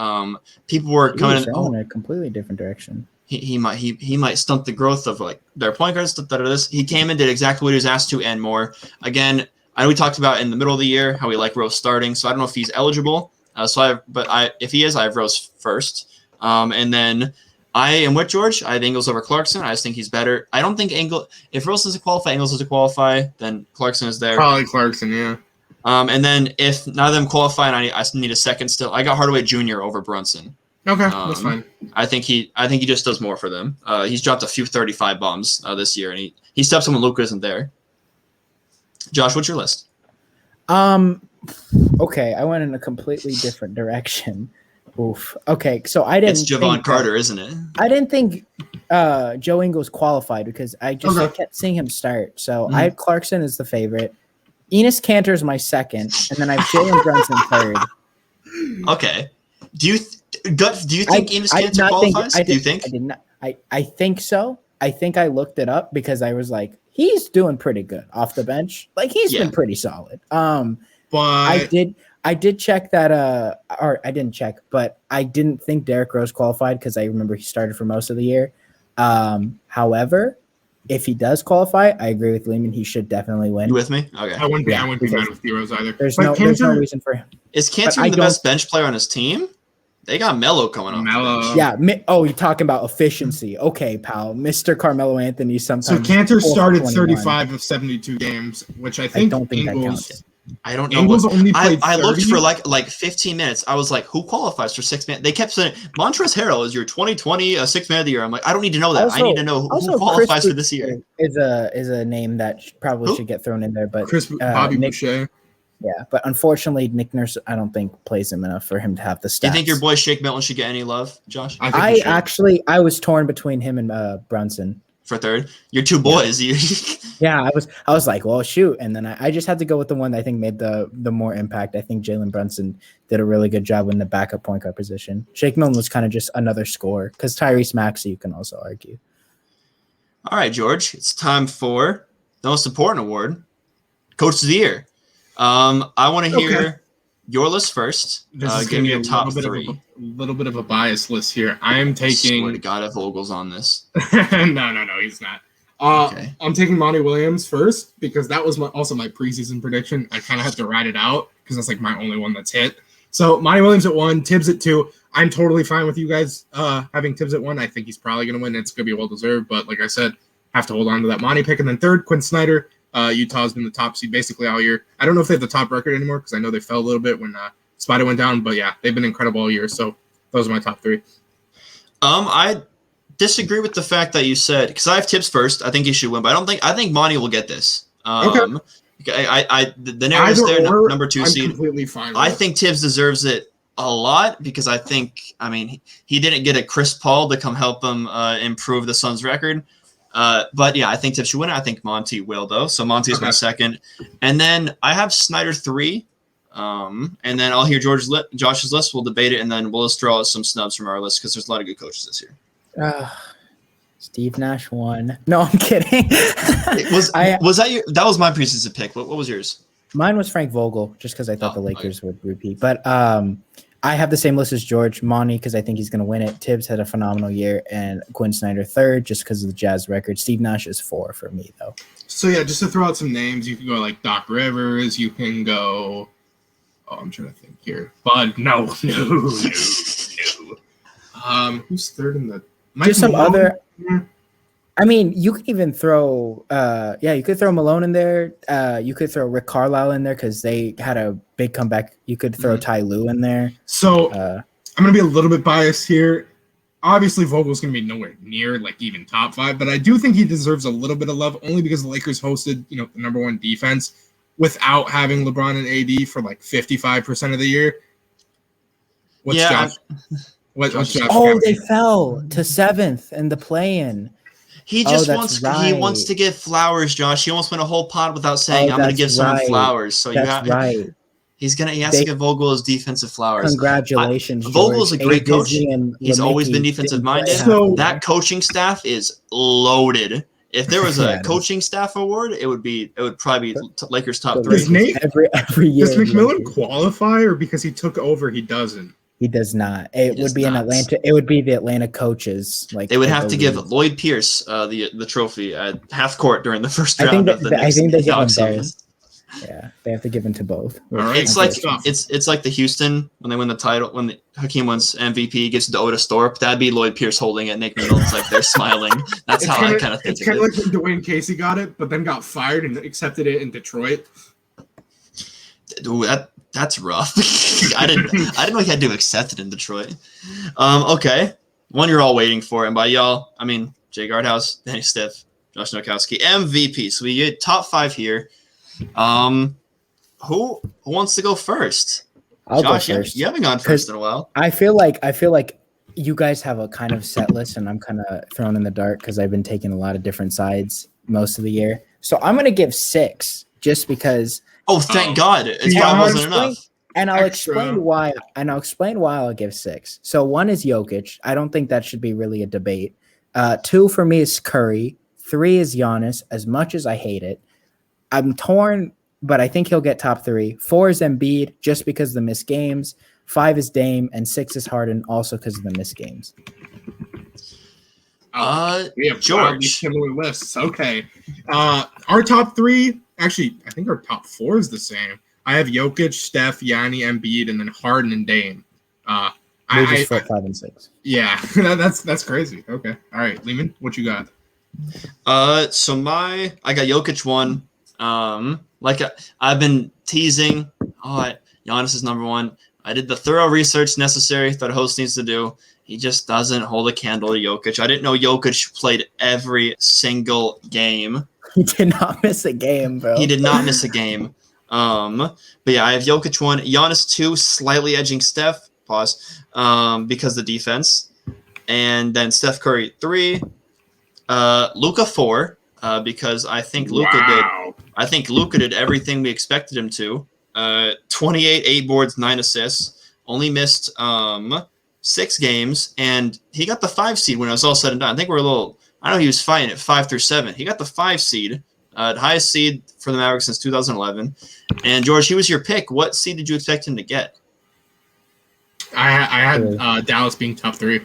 People were coming in a completely different direction. He might stunt the growth of like their point guards. This he came in, did exactly what he was asked to and more. Again, I know we talked about in the middle of the year how we like Rose starting. So I don't know if he's eligible. If he is, I have Rose first. And then I am with George. I have Ingles over Clarkson. I just think he's better. I don't think if Rose doesn't qualify, Ingles doesn't qualify, then Clarkson is there. Probably Clarkson, yeah. And then if none of them qualify and I need a second still, I got Hardaway Jr. over Brunson. Okay, that's fine. I think he just does more for them. He's dropped a few 35 bombs this year, and he steps in when Luka isn't there. Josh, what's your list? Okay, I went in a completely different direction. Oof. Okay, so I didn't. It's Javon Carter, isn't it? I didn't think Joe Ingles qualified because I kept seeing him start. So I had Clarkson as the favorite. Enes Kanter is my second, and then I have Jalen Brunson third. Okay. Do you think Enes Kanter qualifies? Do you think? I did not. I think so. I think I looked it up because I was like, he's doing pretty good off the bench. Like he's been pretty solid. But I did check that or I didn't check, but I didn't think Derrick Rose qualified because I remember he started for most of the year. However, if he does qualify, I agree with Lehman. He should definitely win. You with me? Okay. I wouldn't be mad with D Rose either. There's no reason for him. Is Kanter the best bench player on his team? They got Melo coming up. Melo. Yeah. You're talking about efficiency. Okay, pal. Mr. Carmelo Anthony sometimes. So Kanter started 35 of 72 games, which I think that Ingles. counted. I don't know. Ingles only played I looked 30? for like 15 minutes. I was like, who qualifies for 6 man? They kept saying Montrezl Harrell is your 2020 6 man of the year. I'm like, I don't need to know that. I need to know who qualifies for this year. Is a name that probably should get thrown in there, but Bobby Boucher. Yeah, but unfortunately, Nick Nurse, I don't think plays him enough for him to have the stats. Do you think your boy Shake Milton should get any love, Josh? I was torn between him and Brunson for third. Your two boys. Yeah, I was like, well, shoot, and then I just had to go with the one that I think made the more impact. I think Jalen Brunson did a really good job in the backup point guard position. Shake Milton was kind of just another scorer because Tyrese Maxey, you can also argue. All right, George, it's time for the most important award, Coach of the Year. I want to hear your list first. Give me your top three. A little bit of a bias list here. I am taking. I swear to God, if Vogel's on this. No, he's not. Okay. I'm taking Monty Williams first because that was also my preseason prediction. I kind of had to ride it out because that's like my only one that's hit. So Monty Williams at 1, Tibbs at 2. I'm totally fine with you guys having Tibbs at 1. I think he's probably going to win. It's going to be well deserved, but like I said, have to hold on to that Monty pick. And then third, Quinn Snyder. Utah's been the top seed basically all year. I don't know if they have the top record anymore because I know they fell a little bit when Spider went down, but yeah, they've been incredible all year. So those are my top 3. I disagree with the fact that you said because I have Tibbs first. I think he should win, but I think Monty will get this. Okay. The narrative's there, number 2 seed. Completely fine. I think Tibbs deserves it a lot because I think he didn't get a Chris Paul to come help him improve the Suns' record. But yeah, I think Tibbs should win it. I think Monty will though. So Monty is my second, and then I have Snyder 3. And then I'll hear Josh's list. We'll debate it, and then we'll just throw out some snubs from our list because there's a lot of good coaches this year. Steve Nash 1. No, I'm kidding. Was that your? That was my preseason pick. What was yours? Mine was Frank Vogel, just because I thought the okay. Lakers would repeat. But I have the same list as George. Monty, because I think he's going to win it. Tibbs had a phenomenal year. And Quinn Snyder third, just because of the Jazz record. Steve Nash is 4 for me, though. So, yeah, just to throw out some names, you can go like Doc Rivers. You can go – oh, I'm trying to think here. Bud, no. Who's third in the – Just some other – I mean, you could even throw you could throw Malone in there. You could throw Rick Carlisle in there because they had a big comeback. You could throw Ty Lue in there. So I'm going to be a little bit biased here. Obviously, Vogel's going to be nowhere near like even top 5, but I do think he deserves a little bit of love only because the Lakers hosted, the number 1 defense without having LeBron and AD for like 55% of the year. What's Josh? What's Josh? Oh, they fell to 7th in the play-in. He just wants to give flowers, Josh. He almost went a whole pod without saying, "I'm going to give someone flowers." So he has to give Vogel his defensive flowers. Congratulations, Vogel's a great coach. He's always been defensive minded. So that coaching staff is loaded. If there was a coaching staff award, it would probably be Lakers top 3. Every year. Does McMillan qualify, or because he took over, he doesn't? He does not. It would be in Atlanta. It would be the Atlanta coaches. Like they would have to give Lloyd Pierce the trophy at half court during the first round. I think they give him both. Yeah, they have to give him to both. All right. It's like the Houston when they win the title, when Hakeem wins MVP, gets to Otis Thorpe. That'd be Lloyd Pierce holding it. Nick McMillan's like they're smiling. That's how I kind of think. It's kind of like when Dwayne Casey got it, but then got fired and accepted it in Detroit. Ooh, that's rough. I didn't know he had to accept it in Detroit. Okay. One you're all waiting for, and by y'all, I mean Jay Gardhouse, Danny Stiff, Josh Nowakowski, MVP. So we get top 5 here. Who wants to go first? I'll Josh, go first. You haven't gone first in a while. I feel like you guys have a kind of set list, and I'm kind of thrown in the dark because I've been taking a lot of different sides most of the year. So I'm gonna give 6 just because. Oh, thank God! It wasn't enough. And I'll explain why. And I'll explain why I'll give 6. So 1 is Jokic. I don't think that should be really a debate. 2 for me is Curry. 3 is Giannis. As much as I hate it, I'm torn, but I think he'll get top 3. 4 is Embiid, just because of the missed games. 5 is Dame, and 6 is Harden, also because of the missed games. We have George. Similar lists. Okay. Our top 3. Actually, I think our top 4 is the same. I have Jokic, Steph, Gianni, Embiid, and then Harden and Dame. We just flip 5 and 6. Yeah, that's crazy. Okay, all right, Lehman, what you got? I got Jokic 1. I've been teasing. Giannis is number 1. I did the thorough research necessary that a host needs to do. He just doesn't hold a candle to Jokic. I didn't know Jokic played every single game. He did not miss a game, bro. He did not miss a game. But yeah, I have Jokic 1, Giannis 2, slightly edging Steph. Pause. Because of the defense, and then Steph Curry 3, Luka 4. Because I think Luka did everything we expected him to. 28, 8 boards, 9 assists. Only missed 6 games, and he got the 5 seed when it was all said and done. I think I know he was fighting at 5 through 7. He got the 5 seed, the highest seed for the Mavericks since 2011. And George, he was your pick. What seed did you expect him to get? I had Dallas being top 3.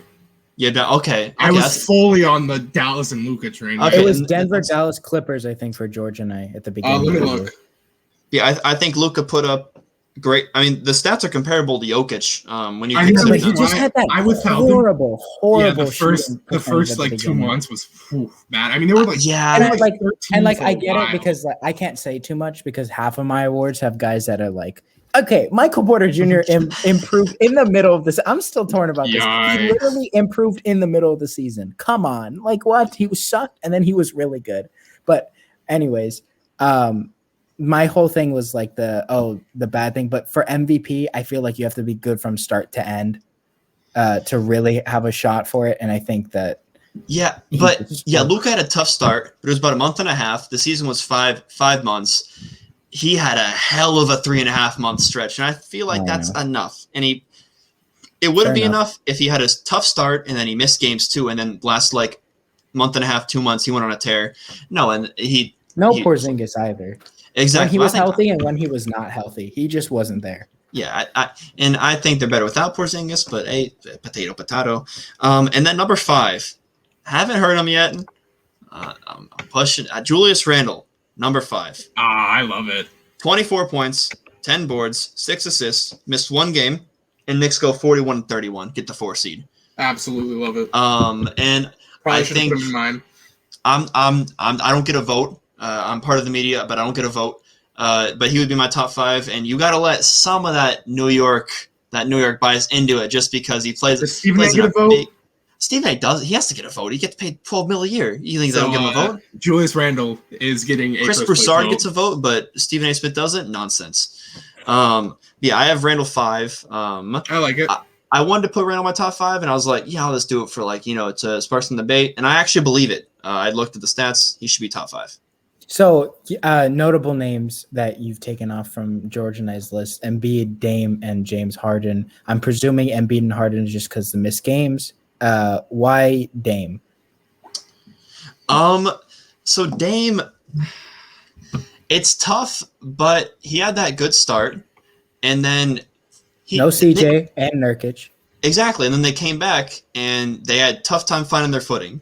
Yeah, okay. I was fully on the Dallas and Luka train. Okay. It was Denver, Dallas, Clippers, I think, for George and I at the beginning. Let me look. Yeah, I think Luka put up great. I mean, the stats are comparable to Jokic. When you he just had that horrible. Yeah, the first like 2 months was bad. I mean, they were like I get it because I can't say too much because half of my awards have guys that are like, okay, Michael Porter Jr. improved in the middle of this. I'm still torn about this. Yikes. He literally improved in the middle of the season. Come on, like what? He was sucked and then he was really good. But anyways, my whole thing was like the bad thing, but for MVP, I feel like you have to be good from start to end to really have a shot for it. And I think that Luka had a tough start, but it was about a month and a half. The season was five months. He had a hell of a 3.5 month stretch, and I feel like that's enough. And it wouldn't be enough if he had a tough start and then he missed games too, and then last month and a half, 2 months, he went on a tear. No, and Porzingis either. Exactly. When he was healthy and when he was not healthy. He just wasn't there. Yeah, I think they're better without Porzingis, but hey, potato. And then number 5, haven't heard him yet. I'm pushing Julius Randle, number 5. I love it. 24 points, 10 boards, 6 assists, missed 1 game, and Knicks go 41-31, get the 4 seed. Absolutely love it. And Probably I should think have put him in mine. I don't get a vote. I'm part of the media, but I don't get a vote. But he would be my top 5, and you got to let some of that New York bias into it, just because he plays. Does Stephen A get a vote? Stephen A does. He has to get a vote. He gets paid $12 million a year. You think they don't give him a vote? Julius Randle is getting a Chris Broussard gets a vote, but Stephen A. Smith doesn't. Nonsense. Yeah, I have Randle 5. I like it. I wanted to put Randle in my top 5, and I was like, yeah, let's do it for to spark some debate, and I actually believe it. I looked at the stats. He should be top 5. So, notable names that you've taken off from George and I's list: Embiid, Dame, and James Harden. I'm presuming Embiid and Harden is just because the missed games. Why Dame? So Dame, it's tough, but he had that good start, and then no CJ and Nurkic. Exactly, and then they came back and they had tough time finding their footing.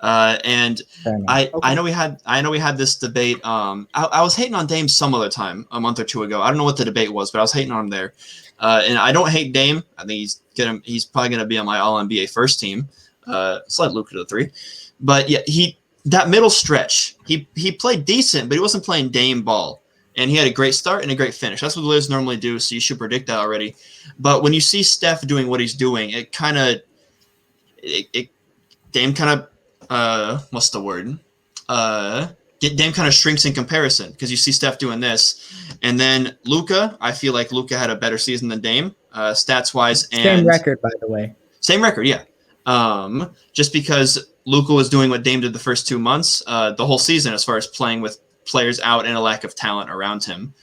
And I know we had this debate. I was hating on Dame some other time, a month or two ago. I don't know what the debate was, but I was hating on him there. And I don't hate Dame. I think he's probably gonna be on my All NBA first team. Slide Luke to the 3, but yeah, that middle stretch he played decent, but he wasn't playing Dame ball. And he had a great start and a great finish. That's what the Liz normally do, so you should predict that already. But when you see Steph doing what he's doing, Dame kind of what's the word? Dame kind of shrinks in comparison because you see Steph doing this, and then Luka. I feel like Luka had a better season than Dame, stats wise. And same record, by the way. Same record, yeah. Just because Luka was doing what Dame did the first 2 months, the whole season, as far as playing with players out and a lack of talent around him.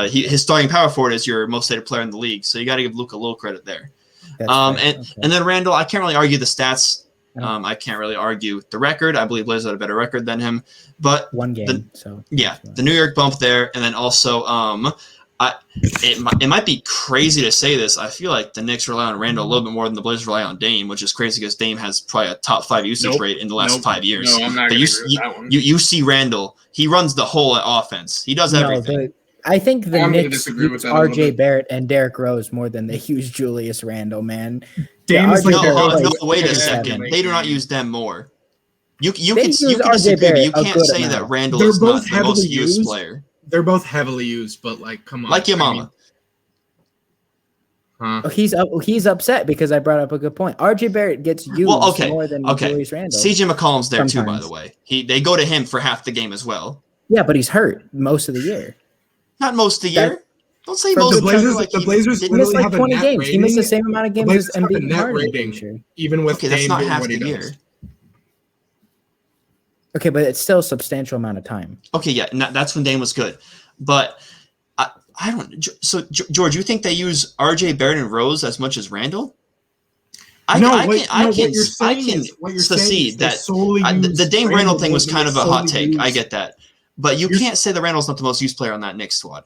His starting power forward is your most hated player in the league, so you got to give Luka a little credit there. And then Randle, I can't really argue the stats. I can't really argue the record. I believe Liz had a better record than him, but 1 game. The New York bump there, and then also it might be crazy to say this. I feel like the Knicks rely on Randle a little bit more than the Blazers rely on Dame, which is crazy because Dame has probably a top 5 usage rate in the last 5 years. No, I'm not going to agree with that one. You see Randle, he runs the whole offense. He does everything. I think the Knicks use RJ Barrett and Derrick Rose more than they use Julius Randle, man. No, wait a second. They do not use them more. You can disagree, but you can't say that Randle is not the most used player. They're both heavily used, but come on. Like your mama. He's upset because I brought up a good point. RJ Barrett gets used more than Julius Randle. CJ McCollum's there too, by the way. They go to him for half the game as well. Yeah, but he's hurt most of the year. Not most of the year. Don't say most of the year. The Blazers he missed like 20 games. He missed the same amount of games as Embiid and Harden. Even with that's not half the year. Okay, but it's still a substantial amount of time. Okay, yeah, that's when Dame was good. But I don't. So, George, you think they use RJ Barrett and Rose as much as Randle? I can concede that the Dame Randle thing was kind of a hot take. I get that. But you can't say that Randle's not the most used player on that Knicks squad.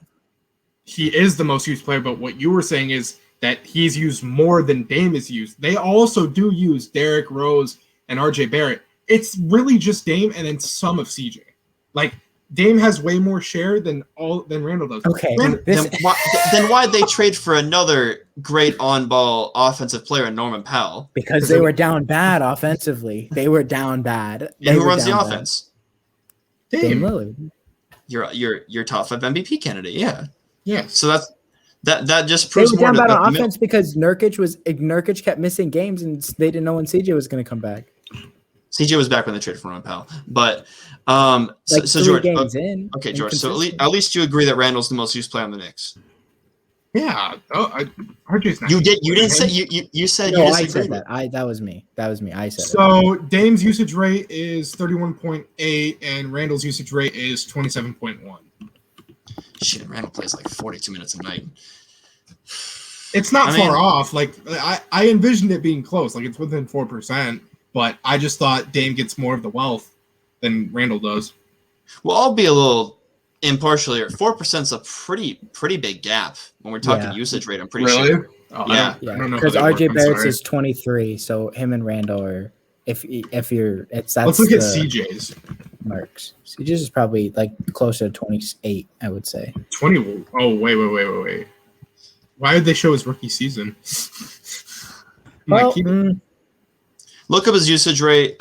He is the most used player, but what you were saying is that he's used more than Dame is used. They also do use Derrick Rose and RJ Barrett. It's really just Dame and then some of CJ. Dame has way more share than Randle does. Okay. Then why'd they trade for another great on-ball offensive player in Norman Powell? Because they were down bad offensively. They were down bad. And who runs the offense? Dame Lillard. Your top 5 MVP candidate, yeah. Yeah. So that just proves they were more down bad on offense because Nurkic kept missing games and they didn't know when CJ was going to come back. CJ was back when they traded for Norman Powell, but so George. Okay, George. So at least you agree that Randle's the most used player on the Knicks. Yeah. RJ's not. You didn't say you said no, you I said that. That was me. I said so. Dame's usage rate is 31.8, and Randle's usage rate is 27.1. Shit, Randle plays like 42 minutes a night. It's not far off. I envisioned it being close. It's within 4%, but I just thought Dame gets more of the wealth than Randle does. Well, I'll be a little impartially, 4%'s a pretty big gap when we're talking usage rate. I'm pretty sure. Oh, Yeah, I don't know because how they RJ work, I'm Barrett's sorry. is 23, so him and Randall are that's Let's look at CJ's. marks. CJ's is probably like closer to 28, I would say. 20. Oh, wait. Why did they show his rookie season? Well, Look up his usage rate.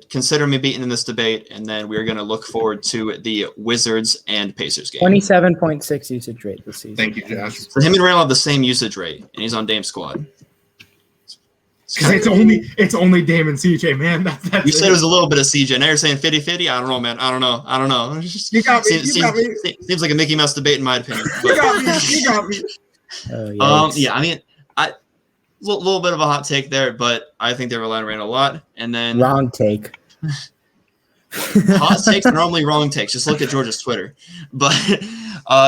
Consider me beaten in this debate, and then we're going to look forward to the Wizards and Pacers game. 27.6 usage rate this season. Thank you, Josh. So him and Randall have the same usage rate, and he's on Dame's squad. It's only Dame and CJ, man. That's You said it was a little bit of CJ. Now you're saying 50-50? I don't know, man. I don't know. You got me. Seems like a Mickey Mouse debate in my opinion. You got me. Yeah, I mean, a little bit of a hot take there, but I think they rely on Randall a lot. And then Wrong take. hot takes are normally wrong takes. Just look at George's Twitter. But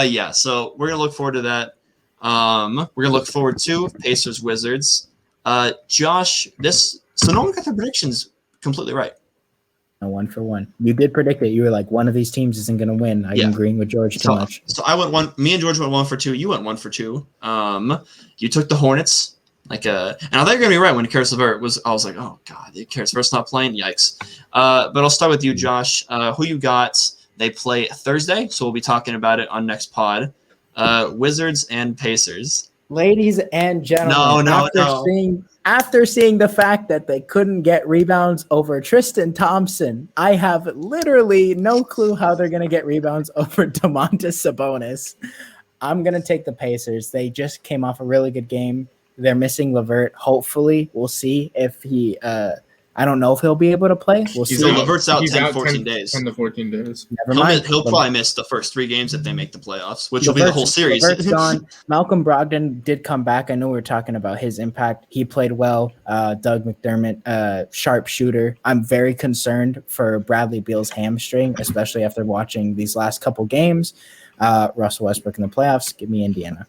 yeah, so we're gonna look forward to that. We're gonna look forward to Pacers Wizards. Josh, so no one got their predictions completely right. No, 1-for-1. You did predict it. You were like, one of these teams isn't going to win. I'm agreeing with George too much. So I went one. Me and George went 1-for-2. You went 1-for-2. You took the Hornets. And I thought you were gonna be right when Karis LeVert was. I was like, oh god, Karis LeVert's not playing. Yikes. But I'll start with you, Josh. Who you got? They play Thursday, so we'll be talking about it on next pod. Wizards and Pacers. Ladies and gentlemen, after seeing the fact that they couldn't get rebounds over Tristan Thompson, I have literally no clue how they're going to get rebounds over Domantas Sabonis. I'm going to take the Pacers. They just came off a really good game. They're missing LeVert. Hopefully, we'll see if he I don't know if he'll be able to play. We'll see. LeVert's out 10-14 days. 10 to 14 days. Never mind. He'll probably miss the first 3 games if they make the playoffs, which will be the whole series. LeVert's gone. Malcolm Brogdon did come back. I know we were talking about his impact. He played well. Doug McDermott, sharp shooter. I'm very concerned for Bradley Beal's hamstring, especially after watching these last couple games. Russell Westbrook in the playoffs. Give me Indiana.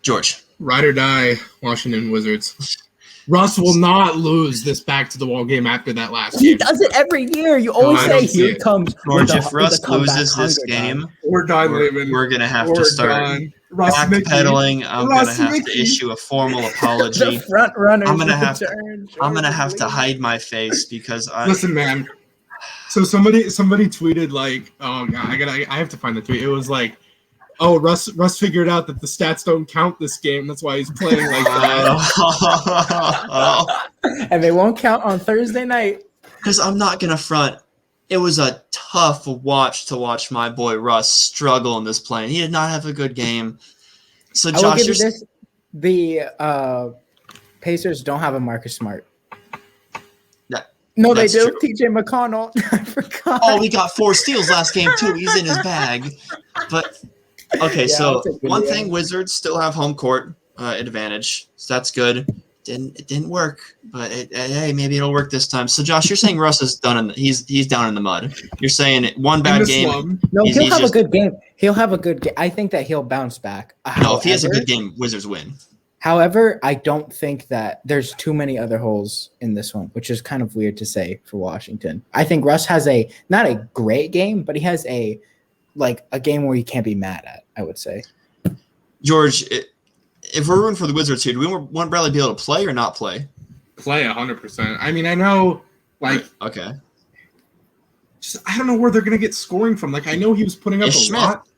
George. Ride or die, Washington Wizards. Russ will not lose this back-to-the-wall game after that last game. He does it every year. You always say, here comes. George, if Russ loses this game, we're going to have to start backpedaling. I'm going to have to issue a formal apology. The front runner. I'm going to have to hide my face because Listen, man. So somebody tweeted like, oh god, I have to find the tweet. It was like, oh, Russ figured out that the stats don't count this game. That's why he's playing like that. And they won't count on Thursday night. Because I'm not going to front. It was a tough watch to watch my boy Russ struggle in this play. He did not have a good game. So, Josh, the Pacers don't have a Marcus Smart. No, they do. True. TJ McConnell. I forgot. Oh, we got 4 steals last game, too. He's in his bag. But... Okay, so one thing, Wizards still have home court advantage, so that's good. It didn't work, but hey, maybe it'll work this time. So, Josh, you're saying Russ is done he's down in the mud. You're saying one bad game. No, he'll have a good game. He'll have a good game. I think that he'll bounce back. No, if he has a good game, Wizards win. However, I don't think that there's too many other holes in this one, which is kind of weird to say for Washington. I think Russ has not a great game, but he has a game where you can't be mad at, I would say. George, if we're rooting for the Wizards here, do we want Bradley Beal to play or not play? Play 100%. I mean, I know, okay. I don't know where they're going to get scoring from. I know he was putting up a lot.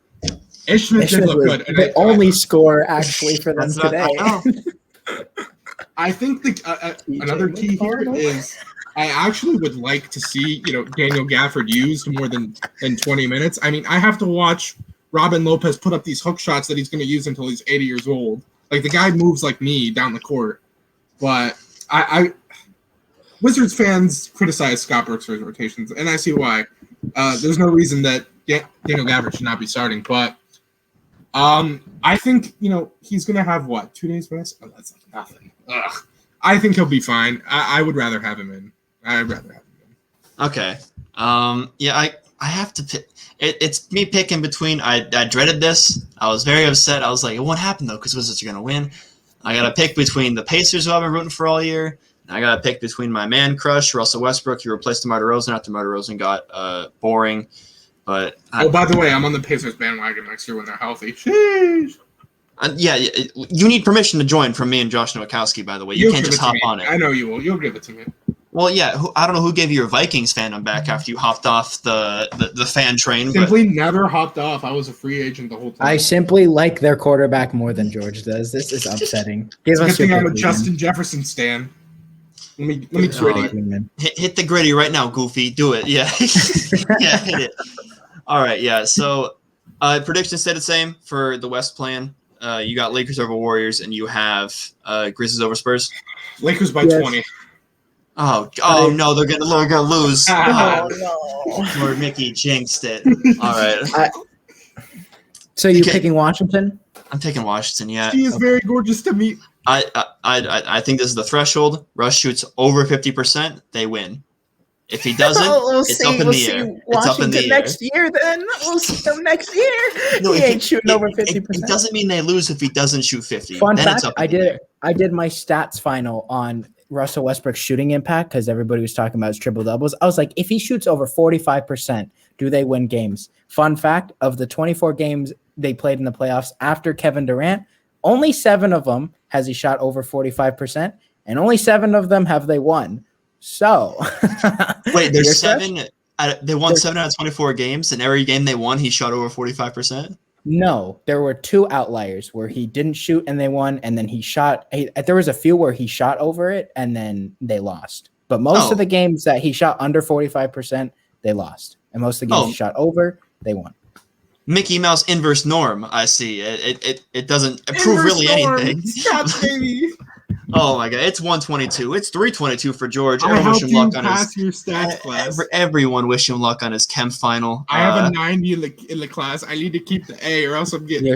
Ish Smith did look good. The only score, actually, for them today. I think another key here is I actually would like to see, Daniel Gafford used more than 20 minutes. I mean, I have to watch Robin Lopez put up these hook shots that he's going to use until he's 80 years old. The guy moves like me down the court. But Wizards fans criticize Scott Brooks for his rotations, and I see why. There's no reason that Daniel Gafford should not be starting. But I think, he's going to have, 2 days rest? Oh, that's nothing. Ugh. I think he'll be fine. I would rather have him in. I'd rather have him in. Okay. Yeah, I have to pick. It's me picking between. I dreaded this. I was very upset. I was like, it won't happen, though, because Wizards are going to win. I got to pick between the Pacers, who I've been rooting for all year. And I got to pick between my man crush, Russell Westbrook. He replaced DeMar DeRozan after DeMar DeRozan got boring. But by the way, I'm on the Pacers bandwagon next year when they're healthy. Sheesh. Yeah, you need permission to join from me and Josh Nowakowski, by the way. You can't just hop on it. I know you will. You'll give it to me. Well, yeah, I don't know who gave you your Vikings fandom back after you hopped off the fan train. Simply never hopped off. I was a free agent the whole time. I simply like their quarterback more than George does. This is upsetting. Give us your I'm a Justin Jefferson stan. Let me hit the gritty right now, Goofy. Do it. Yeah. Yeah, hit it. All right, yeah. So predictions stay the same for the West plan. You got Lakers over Warriors, and you have Grizzlies over Spurs. Lakers by 20. Oh no, they're gonna lose. Oh no, Lord Mickey jinxed it. All right. So you're picking Washington? I'm taking Washington. Yeah. She is very gorgeous to me. I think this is the threshold. Russ shoots over 50%, they win. If he doesn't, it's up in the air. It's up in the air. Next year, then we'll see him next year. No, he ain't shooting over 50%. It doesn't mean they lose if he doesn't shoot 50. Fun fact: I did my stats final on Russell Westbrook's shooting impact because everybody was talking about his triple doubles. I was like, if he shoots over 45%, do they win games? Fun fact: of the 24 games they played in the playoffs after Kevin Durant, only 7 of them has he shot over 45%, and only 7 of them have they won. So wait, there's 7. They won 7 out of 24 games, and every game they won, he shot over 45%. No, there were 2 outliers where he didn't shoot and they won, and then he shot. There was a few where he shot over it and then they lost. But most of the games that he shot under 45%, they lost, and most of the games he shot over, they won. Mickey Mouse inverse norm. I see. It doesn't prove really anything. Stop, baby. Oh my god, it's 122. It's 322 for George. Everyone wish him luck on your stats class. Everyone wish him luck on his chem final. I have a 90 in the class. I need to keep the A, or else I'm getting.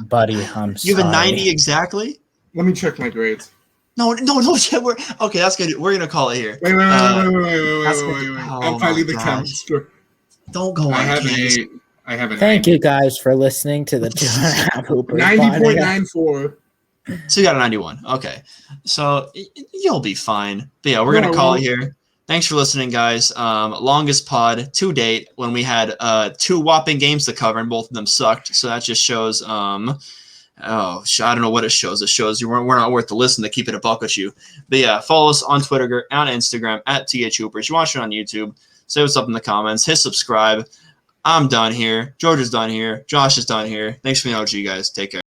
Buddy, I'm sorry. You have a 90 exactly? Let me check my grades. No. Okay, that's good. We're gonna call it here. Wait. I'm finally the chemist. Don't go on. I have a. Thank you guys for listening to the THHoopers. 90.94. So you got a 91. Okay. So you'll be fine. But yeah, we're going to call it here. Thanks for listening, guys. Longest pod to date when we had 2 whopping games to cover, and both of them sucked. So that just shows I don't know what it shows. It shows we're not worth the listen to keep it a buck with you. But yeah, follow us on Twitter and Instagram at THHoopers. You watch it on YouTube. Say what's up in the comments. Hit subscribe. I'm done here. George is done here. Josh is done here. Thanks for being OG, guys. Take care.